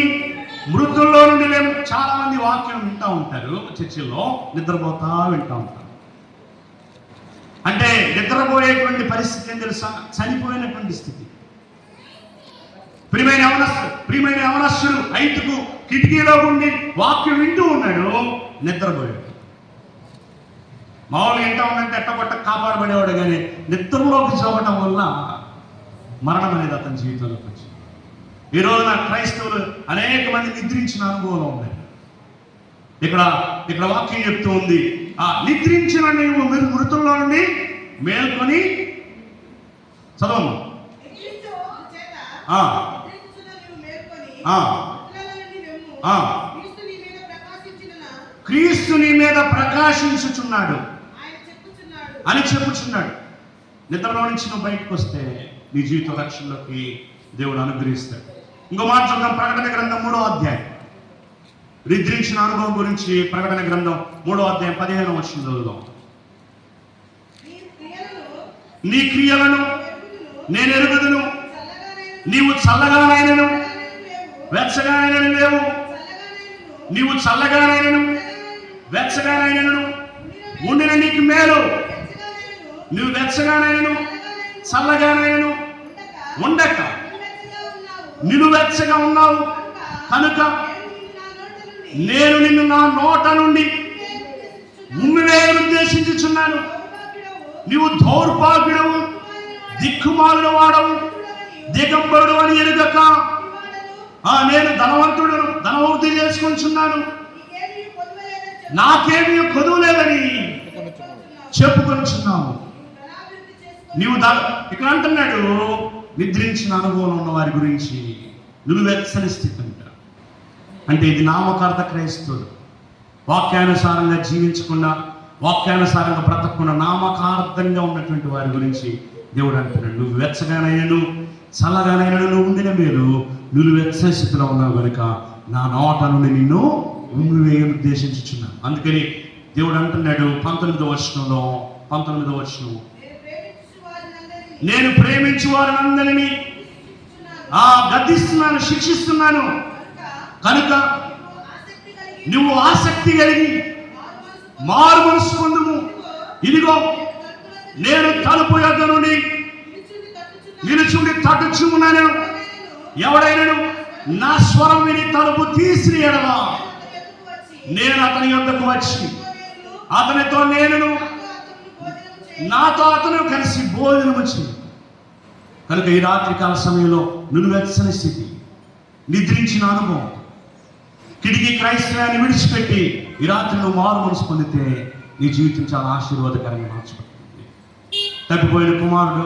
మృతుల్లో నుండి లేము. చాలా మంది వాక్యం వింటూ ఉంటారు చర్చిల్లో, నిద్రపోతా వింటూ ఉంటారు. అంటే నిద్రపోయేటువంటి పరిస్థితి ఏం తెలుసా? చనిపోయినటువంటి స్థితి. ప్రియమైన యవనస్తుడు 5కు కిటికీలో ఉండి వాక్యం వింటూ ఉన్నాడు, నిద్రపోయాడు. మామూలుగా వింటా ఉందంటే ఎట్టపట్ట కాపాడబడేవాడు, కానీ నిద్రలోకి చూడటం వల్ల మరణం అనేది అతని జీవితంలోకి వచ్చింది. ఈ రోజున క్రైస్తవులు అనేక మంది నిద్రించిన అనుభవం ఉంది. ఇక్కడ వాక్యం చెప్తూ ఉంది, ఆ నిద్రించిన నీవు మీరు మృతుల్లో నుండి మేల్కొని చదవను. క్రీస్తు నీ మీద ప్రకాశించుచున్నాడు అని చెప్పుచున్నాడు. నిద్రలో నుంచి నువ్వు బయటకు వస్తే నీ జీవిత రక్షణలోకి దేవుడు అనుగ్రహిస్తాడు. ఇంకో మాట చూద్దాం. ప్రకటన గ్రంథం 3వ అధ్యాయం నిద్రించిన అనుభవం గురించి ప్రకటన గ్రంథం 3వ అధ్యాయం 15వ వచనం చదువుదాం. నీ క్రియలను నేను ఎరుగుదును, నీవు చల్లగానైనను వెచ్చగానైనను లేవు. నీవు చల్లగానైనను వెచ్చగానైనను ఉండిన నీకు మేలు. నువ్వు వెచ్చగానైనను చల్లగానైనను ఉండక నిన్ను వెచ్చగా ఉన్నావు కనుక నేను నిన్ను నా నోట నుండి ఉమ్మినే ఉద్దేశించుచున్నాను. నీవు దౌర్భాగ్యుడవు, దిక్కుమాలిన వాడవు, దిగంబరుడు అని ఎరుగక నేను ధనవంతి చేసుకుంటున్నాను, నాకేమీ కొదువు లేదని చెప్పుకొనిచున్నావు. నీవు ఇక్కడ అంటున్నాడు, నిద్రించిన అనుభవం ఉన్న వారి గురించి నువ్వు వెచ్చని స్థితి అంట. అంటే ఇది నామకార్థ క్రైస్తవుడు, వాక్యానుసారంగా జీవించకుండా, వాక్యానుసారంగా బ్రతకకుండా నామకార్థంగా ఉన్నటువంటి వారి గురించి దేవుడు అంటున్నాడు, నువ్వు వెచ్చగానైనను చల్లగానైనను నువ్వు ఉండిన మేలు, నువ్వు వెచ్చని స్థితిలో ఉన్నావు కనుక నా నోట నుండి నిన్ను ఉమ్మివేయ ఉద్దేశించుచున్నాను. అందుకని దేవుడు అంటున్నాడు 19వ వచనం, నేను ప్రేమించు వారినందరినీ గద్దిస్తున్నాను, శిక్షిస్తున్నాను కనుక నువ్వు ఆసక్తి కలిగి మారు మనసు పొందుము. ఇదిగో నేను తలుపు యొద్ద నుండి నిలుచుండి తట్టుచున్నాను. ఎవడైనను నా స్వరం విని తలుపు తీసిన ఎడల నేను అతని యొద్దకు వచ్చి అతనితో నేను నాతో అతను కలిసి భోజనము చేయి. కనుక ఈ రాత్రికాల సమయంలో నువ్వెచ్చని స్థితి, నిద్రించిన అనుభవం, కిడికి క్రైస్తవాన్ని విడిచిపెట్టి ఈ రాత్రి నువ్వు మారు మనసు పొందితే నీ జీవితం చాలా ఆశీర్వాదకరంగా మార్చబడుతుంది. తప్పిపోయిన కుమారుడు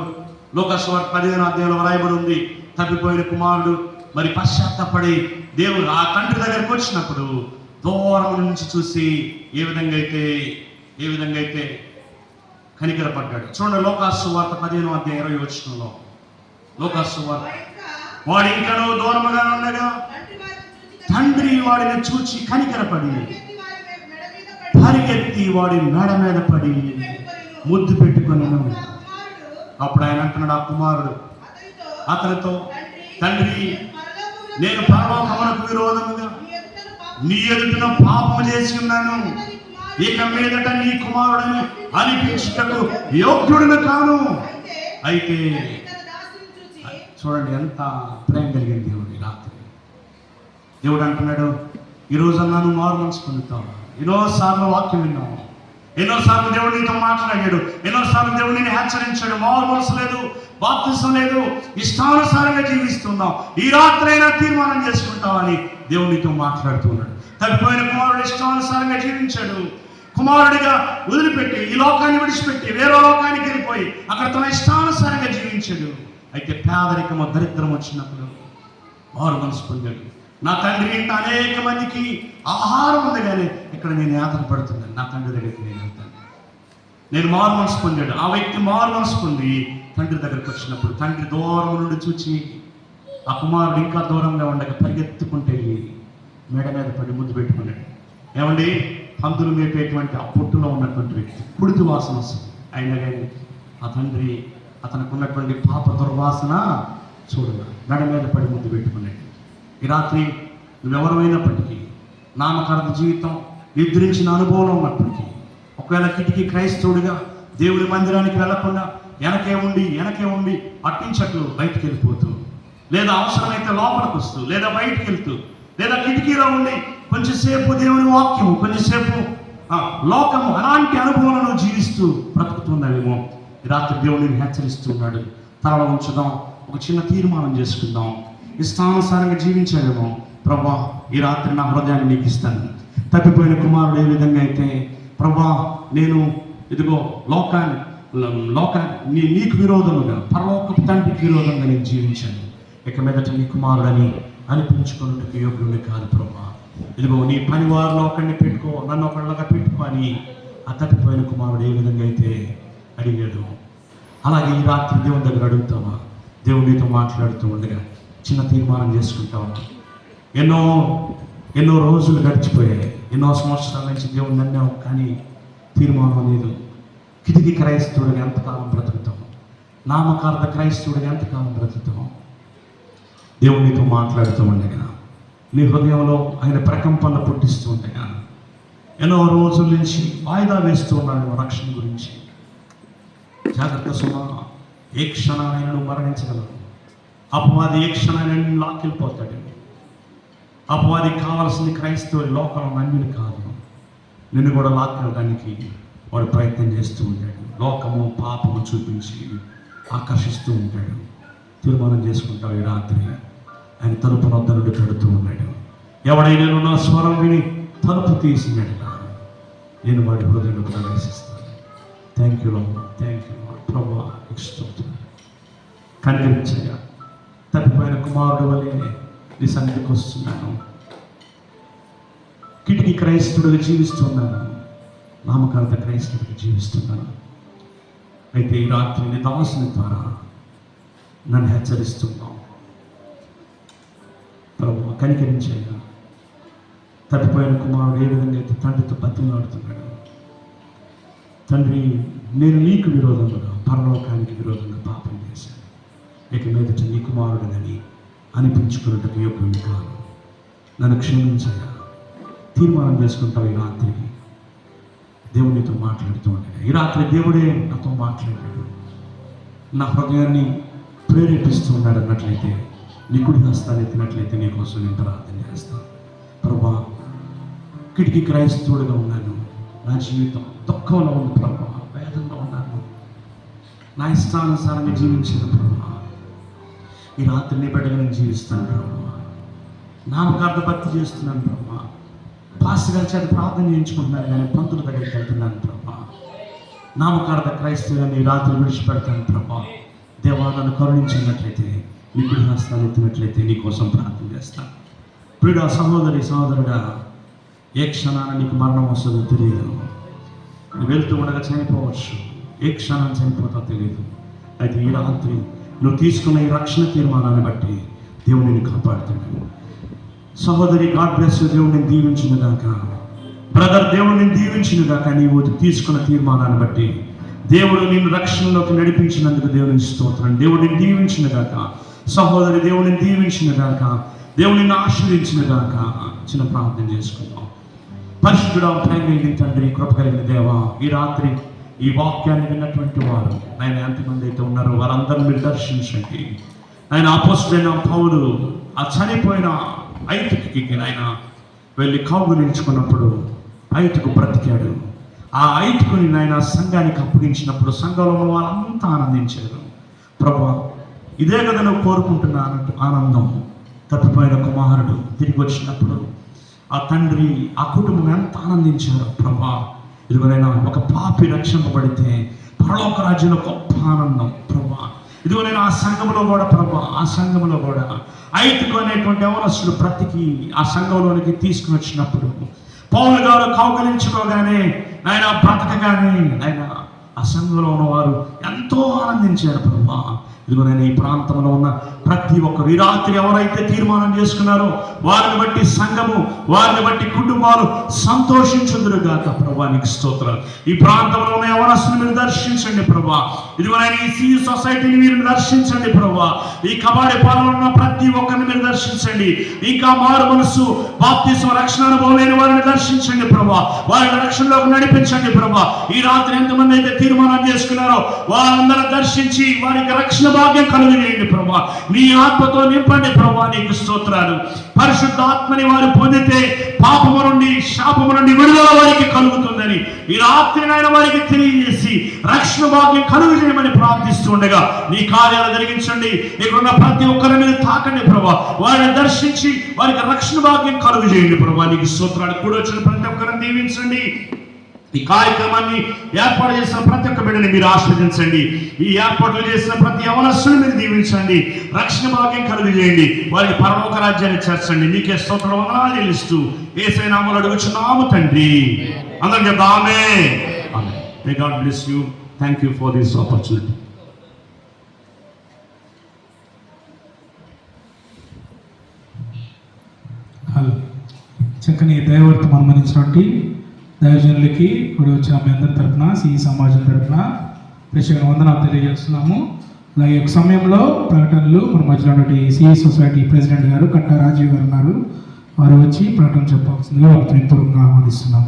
లోకస్వార్త 15వ అధ్యాయంలో వ్రాయబడి ఉంది. తప్పిపోయిన కుమారుడు మరి పశ్చాత్తపడి దేవుడు ఆ తండ్రి దగ్గరకు వచ్చినప్పుడు దూరం నుంచి చూసి ఏ విధంగా అయితే కనికరపడ్డాడు. చూడండి, లోకస్వార్త 15వ అధ్యాయం 20వ వచనంలో, లోకస్వార్త, వాడు ఇంకనూ దూరముగా ఉండగా తండ్రి వాడిని చూచి కనికరపడి పరిగెత్తి వాడి మెడ మీద పడి ముద్దు పెట్టుకున్నాను. అప్పుడు ఆయన అంటున్నాడు, ఆ కుమారుడు అతనితో, తండ్రి నేను పరలోకమునకు విరోధముగా నీ ఎదుట పాపము చేసి ఉన్నాను, ఇక మీదట నీ కుమారుడని అనిపించుటకు యోగ్యుడిని కాను. అయితే చూడండి ఎంత ప్రేమ కలిగింది దేవుడు. ఈ రాత్రి దేవుడు అంటున్నాడు, ఈరోజన్నా నువ్వు మారు మనసు పొందుతావు. ఎన్నోసార్లు వాక్యం విన్నావు, ఎన్నోసార్లు దేవుడు నీతో మాట్లాడాడు, ఎన్నోసార్లు దేవుడు నేను హెచ్చరించాడు. మారు మనసు లేదు, బాప్తిసం లేదు, ఇష్టానుసారంగా జీవిస్తున్నావు. ఈ రాత్రి అయినా తీర్మానం చేసుకుంటావని దేవుడు నీతో మాట్లాడుతున్నాడు. తప్పిపోయిన కుమారుడు ఇష్టానుసారంగా జీవించాడు. కుమారుడిగా వదిలిపెట్టి ఈ లోకాన్ని విడిచిపెట్టి వేరే లోకానికి వెళ్ళిపోయి అక్కడ తన ఇష్టానుసారంగా జీవించాడు. అయితే పేదరికము దరిద్రం వచ్చినప్పుడు మారు మనసు పొందాడు. నా తండ్రి ఇంట అనేక మందికి ఆహారం ఉంది, కానీ ఇక్కడ నేను యాతన పడుతున్నాను, నా తండ్రి దగ్గరికి నేను వెళ్తాను. నేను మారు మనసు పొందాడు. ఆ వ్యక్తి మారు మనసు పొంది తండ్రి దగ్గరికి వచ్చినప్పుడు తండ్రి దూరం నుండి చూచి ఆ కుమారుడు ఇంకా దూరంగా ఉండగా పరిగెత్తుకుంటే మెడ మీద పడి ముద్దు పెట్టుకున్నాడు. ఏమండి, పందులు మేపేటువంటి ఆ పొట్టులో ఉన్నటువంటి వ్యక్తి పుడితి వాసన వస్తుంది. అయినా కానీ ఆ తండ్రి అతనికి ఉన్నటువంటి పాప దుర్వాసన చూడగా మెడ మీద పడి ముద్దు పెట్టుకున్నాడు. ఈ రాత్రి నువ్వెవరైనప్పటికీ, నామకార్థ జీవితం, నిద్రించిన అనుభవం ఉన్నప్పటికీ, ఒకవేళ కిటికీ క్రైస్తవుడిగా దేవుడి మందిరానికి వెళ్లకుండా వెనకే ఉండి అట్టించట్లు బయటికి వెళ్ళిపోతూ, లేదా అవసరమైతే లోపలికి వస్తూ, లేదా బయటికి వెళ్తూ, లేదా కిటికీలో ఉండి కొంచెంసేపు దేవుని వాక్యము, కొంచెంసేపు లోకము, అలాంటి అనుభవాలను జీవిస్తూ బ్రతుకుతున్నావేమో ఈ రాత్రి దేవుడిని హెచ్చరిస్తున్నాడు. తలలో ఉంచుదాం, ఒక చిన్న తీర్మానం చేసుకుందాం. ఇష్టానుసారంగా జీవించాడేమో, ప్రభా ఈ రాత్రి నా హృదయాన్ని నీకు ఇస్తాను. తప్పిపోయిన కుమారుడు ఏ విధంగా అయితే, ప్రభా నేను ఇదిగో లోకాన్ని నీకు విరోధముగా, పరలోకపు తండ్రికి విరోధంగా నేను జీవించాను, ఇక మీదట నీ కుమారుడని అనిపించుకున్నట్టుకు యోగ్యుడిని కాదు ప్రభా. ఇదిగో నీ పనివారిలో ఒకరిని పెట్టుకో, నన్ను ఒకళ్ళగా పెట్టుకో అని ఆ తప్పిపోయిన కుమారుడు ఏ విధంగా అయితే అడిగాడు, అలాగే ఈ రాత్రి దేవుని దగ్గర అడుగుతావా? దేవుడు నీతో మాట్లాడుతూ ఉండగా చిన్న తీర్మానం చేసుకుంటావా? ఎన్నో రోజులు గడిచిపోయాయి, ఎన్నో సంవత్సరాల నుంచి దేవుడు నన్నావు, కానీ తీర్మానం లేదు. కిటికీ క్రైస్తవుడిగా ఎంతకాలం బ్రతుకుతాం? నామకార్థ క్రైస్తవుడిగా ఎంతకాలం బ్రతుకుతాం? దేవుడు నీతో మాట్లాడుతూ ఉండగా, నీ హృదయంలో ఆయన ప్రకంపనలు పుట్టిస్తూ ఉండగా, ఎన్నో రోజుల నుంచి వాయిదా వేస్తూ ఉన్నాడు రక్షణ గురించి. జాగ్రత్త సుమా, ఏ క్షణాన్ని నువ్వు మరణించగలవు. అపవాది ఏ క్షణాన్ని లాక్కెళ్ళిపోతాడు. అపవాది కావాల్సింది క్రైస్తవుడి లోకంలో అన్యులు కాదు, నిన్ను కూడా లాక్కెళ్ళడానికి వాడు ప్రయత్నం చేస్తూ ఉంటాడు. లోకము పాపము చూపించి ఆకర్షిస్తూ ఉంటాడు. తీర్మానం చేసుకుంటావు ఈ రాత్రి, ఆయన తలుపు వద్ద నుండి పెడుతూ ఉన్నాడు. ఎవడైనా నా స్వరం విని తలుపు తీసినట్లా నేను వాడి హృదయంలో ప్రవేశిస్తాను. Thank you lord, thank you lord. ప్రభువా స్తోత్రం. కనికరించగా తప్పిపోయిన కుమారుడు వలె నీ సన్నిధికి వస్తున్నాను. కిటికీ క్రైస్తవుడిగా జీవిస్తున్నాను, నామకార్థ క్రైస్తవుడిగా జీవిస్తున్నాను. అయితే ఈ రాత్రి నీ దాసుని ద్వారా నన్ను హెచ్చరిస్తున్నావు. ప్రభువా కనికరించగా తప్పిపోయిన కుమారుడు ఏ విధంగా అయితే తండ్రితో బతిమలాడుతున్నాడు, తండ్రి నేను నీకు విరోధంగా పరలోకానికి విరోధంగా పాపం చేశాను, ఇక మీదట నీ కుమారుడనని అనిపించుకున్నట్టుకు యోగ్యుని కాదు, నన్ను క్షమించగా తీర్మానం చేసుకుంటావు. ఈ రాత్రి దేవునితో మాట్లాడుతూ ఉండగా, ఈ రాత్రి దేవుడే నాతో మాట్లాడాడు, నా హృదయాన్ని ప్రేరేపిస్తూ ఉన్నాడు అన్నట్లయితే, నీ కుడి హస్తాన్ని ఎత్తినట్లయితే నీ కోసం నేను ప్రార్థన చేస్తాను. ప్రభా, కిటికీ క్రైస్తవుడిగా ఉన్నాను, నా జీవితం దుఃఖంలో ఉంది ప్రభా, వేదంలో ఉన్నాను, నా ఇష్టానుసారంగా జీవించాను ప్రభా. ఈ రాత్రి నీ బిడ్డగా నేను జీవిస్తాను ప్రభా, నామకార్థ భక్తి చేస్తున్నాను ప్రభా, పాస్టర్ గారి చేత ప్రార్థన చేయించుకుంటున్నాను, కానీ పంతుల దగ్గరికి వెళ్తున్నాను ప్రభా. నామకార్థ క్రైస్తవుని ఈ రాత్రి విడిచిపెడతాను ప్రభా. దేవా, నన్ను కరుణించినట్లయితే, నీ కుడి హస్తాన్ని ఎత్తినట్లయితే నీ కోసం ప్రార్థన చేస్తాను. ప్రియుడా, సహోదరి సహోదరుడా, ఏ క్షణాన నీకు మరణం వస్తుందో తెలియదు. నువ్వు వెళ్తూ ఉండగా చనిపోవచ్చు, ఏ క్షణం చనిపోతావు తెలియదు. అయితే ఈ రాత్రి నువ్వు తీసుకున్న ఈ రక్షణ తీర్మానాన్ని బట్టి దేవుడు నిన్ను కాపాడుతాడు. సహోదరి, గాడ్ బ్లెస్ యు. దేవుడిని దీవించిన దాకా బ్రదర్, దేవుడిని దీవించిన దాకా నీవు తీసుకున్న తీర్మానాన్ని బట్టి దేవుడు నిన్ను రక్షణలోకి నడిపించినందుకు దేవుని స్తోత్రం. దేవుడిని దీవించిన దాకా సహోదరి, దేవుడిని దీవించిన దాకా, దేవుడిని ఆశీర్వించిన దాకా చిన్న ప్రార్థన చేసుకుందాం. పరిశుద్ధుడా, ప్రేమ కలిగిన తండ్రి, కృప కలిగిన దేవా, ఈ రాత్రి ఈ వాక్యాన్ని విన్నటువంటి వారు ఆయన ఎంతమంది అయితే ఉన్నారో వారందరూ మీరు దర్శించండి. ఆయన అపోస్తలుడైన పౌలు ఆ చనిపోయిన ఐతుకి ఆయన వెళ్ళి కౌగిలించుకున్నప్పుడు ఐతుకు బ్రతికాడు. ఆ ఐతుకుని ఆయన సంఘానికి అప్పగించినప్పుడు సంఘంలో ఉన్న వాళ్ళంతా ఆనందించారు. ప్రభువా, ఇదే కదా నువ్వు కోరుకుంటున్న ఆనందం. తప్పిపోయిన కుమారుడు తిరిగి వచ్చినప్పుడు ఆ తండ్రి, ఆ కుటుంబం ఎంత ఆనందించారు. ప్రభా, ఇదిగోనైనా ఒక పాపి రక్షింపబడితే పరలోక రాజ్యంలో గొప్ప ఆనందం. ప్రభా, ఇదిగోనైనా ఆ సంఘంలో కూడా ప్రభా, ఆ సంఘంలో కూడా ఐతుకు అనేటువంటి యవనస్తుడు బ్రతికి ఆ సంఘంలోనికి తీసుకుని వచ్చినప్పుడు పౌలు గారు కౌగిలించుకోగానే ఆయన బ్రతకగానే ఆయన ఆ సంఘంలో ఉన్నవారు ఎంతో ఆనందించారు. ప్రభా, ఇదిగో నేను ఈ ప్రాంతంలో ఉన్న ప్రతి ఒక్కరు ఈ రాత్రి ఎవరైతే తీర్మానం చేసుకున్నారో వారిని బట్టి సంఘము, వారిని బట్టి కుటుంబాలు సంతోషించుదురుగాక. ప్రభా, నీకు స్తోత్రాలు. ఈ ప్రాంతంలో ఉన్న యవనస్తుని మీరు దర్శించండి ప్రభా. ఇదిగో నేను ఈ సియు సొసైటీని మీరు దర్శించండి ప్రభా. ఈ కబాడి పాలన ఉన్న ప్రతి ఒక్కరిని మీరు దర్శించండి. ఇంకా మారు మనసు బాప్తిస్మ రక్షణ అనుభవం లేని వారిని దర్శించండి ప్రభా. వారిని రక్షణలోకి నడిపించండి ప్రభా. ఈ రాత్రి ఎంతమంది అయితే తీర్మానం చేసుకున్నారో వారందరూ దర్శించి వారికి రక్షణ భాగ్యం కలుగజేయండి ప్రభా. నీ ఆత్మతో నింపండి ప్రభా. నీకు స్తోత్రాలు. పరిశుద్ధ ఆత్మని వారు పొందితే పాపము నుండి, శాపము నుండి విడుదల వారికి కలుగుతుందని ఈ రాత్రి నాయన వారికి తెలియజేసి రక్షణ భాగ్యం కలుగజేయమని ప్రార్థిస్తూ ఉండగా నీ కార్యాలు జరిగించండి. ఇక్కడున్న ప్రతి ఒక్కరి మీద తాకండి ప్రభా. వారిని దర్శించి వారికి రక్షణ భాగ్యం కలుగజేయండి ప్రభా. నీకు స్తోత్రాలు. కూడా వచ్చిన ప్రతి ఒక్కరిని దీవించండి. ఈ కార్యక్రమాన్ని ఏర్పాటు చేసిన ప్రతి ఒక్క బిడ్డని మీరు ఆస్వాదించండి. ఈ ఏర్పాట్లు చేసిన ప్రతి యవనస్తుని మీరు దీవించండి. రక్షణ భాగ్యం కలుగజేయండి. వారికి పరలోక రాజ్యాన్ని చేర్చండి. నీకే స్తోత్ర వందనాలు చెల్లిస్తూ యేసయ్య నామములో అడుగుచున్నాము తండ్రి. అందరం చెప్దాం ఆమేన్. May God bless you. Thank you for this opportunity. Hello చక్కని దైవవర్తమానం అందించినటువంటి దైవజనులకి కూడా వచ్చిన మీ అందరి తరఫున సిఈ సమాజం తరఫున ప్రత్యేక వందనాలు తెలియజేస్తున్నాము. అలాగే ఒక సమయంలో ప్రకటనలు మన మధ్యలో ఉన్నటువంటి సిఈ సొసైటీ ప్రెసిడెంట్ గారు కట్టా రాజీవ్ గారు ఉన్నారు. వారు వచ్చి ప్రకటన చెప్పాల్సిందిగా వారిని పూర్వకంగా ఆహ్వానిస్తున్నాం.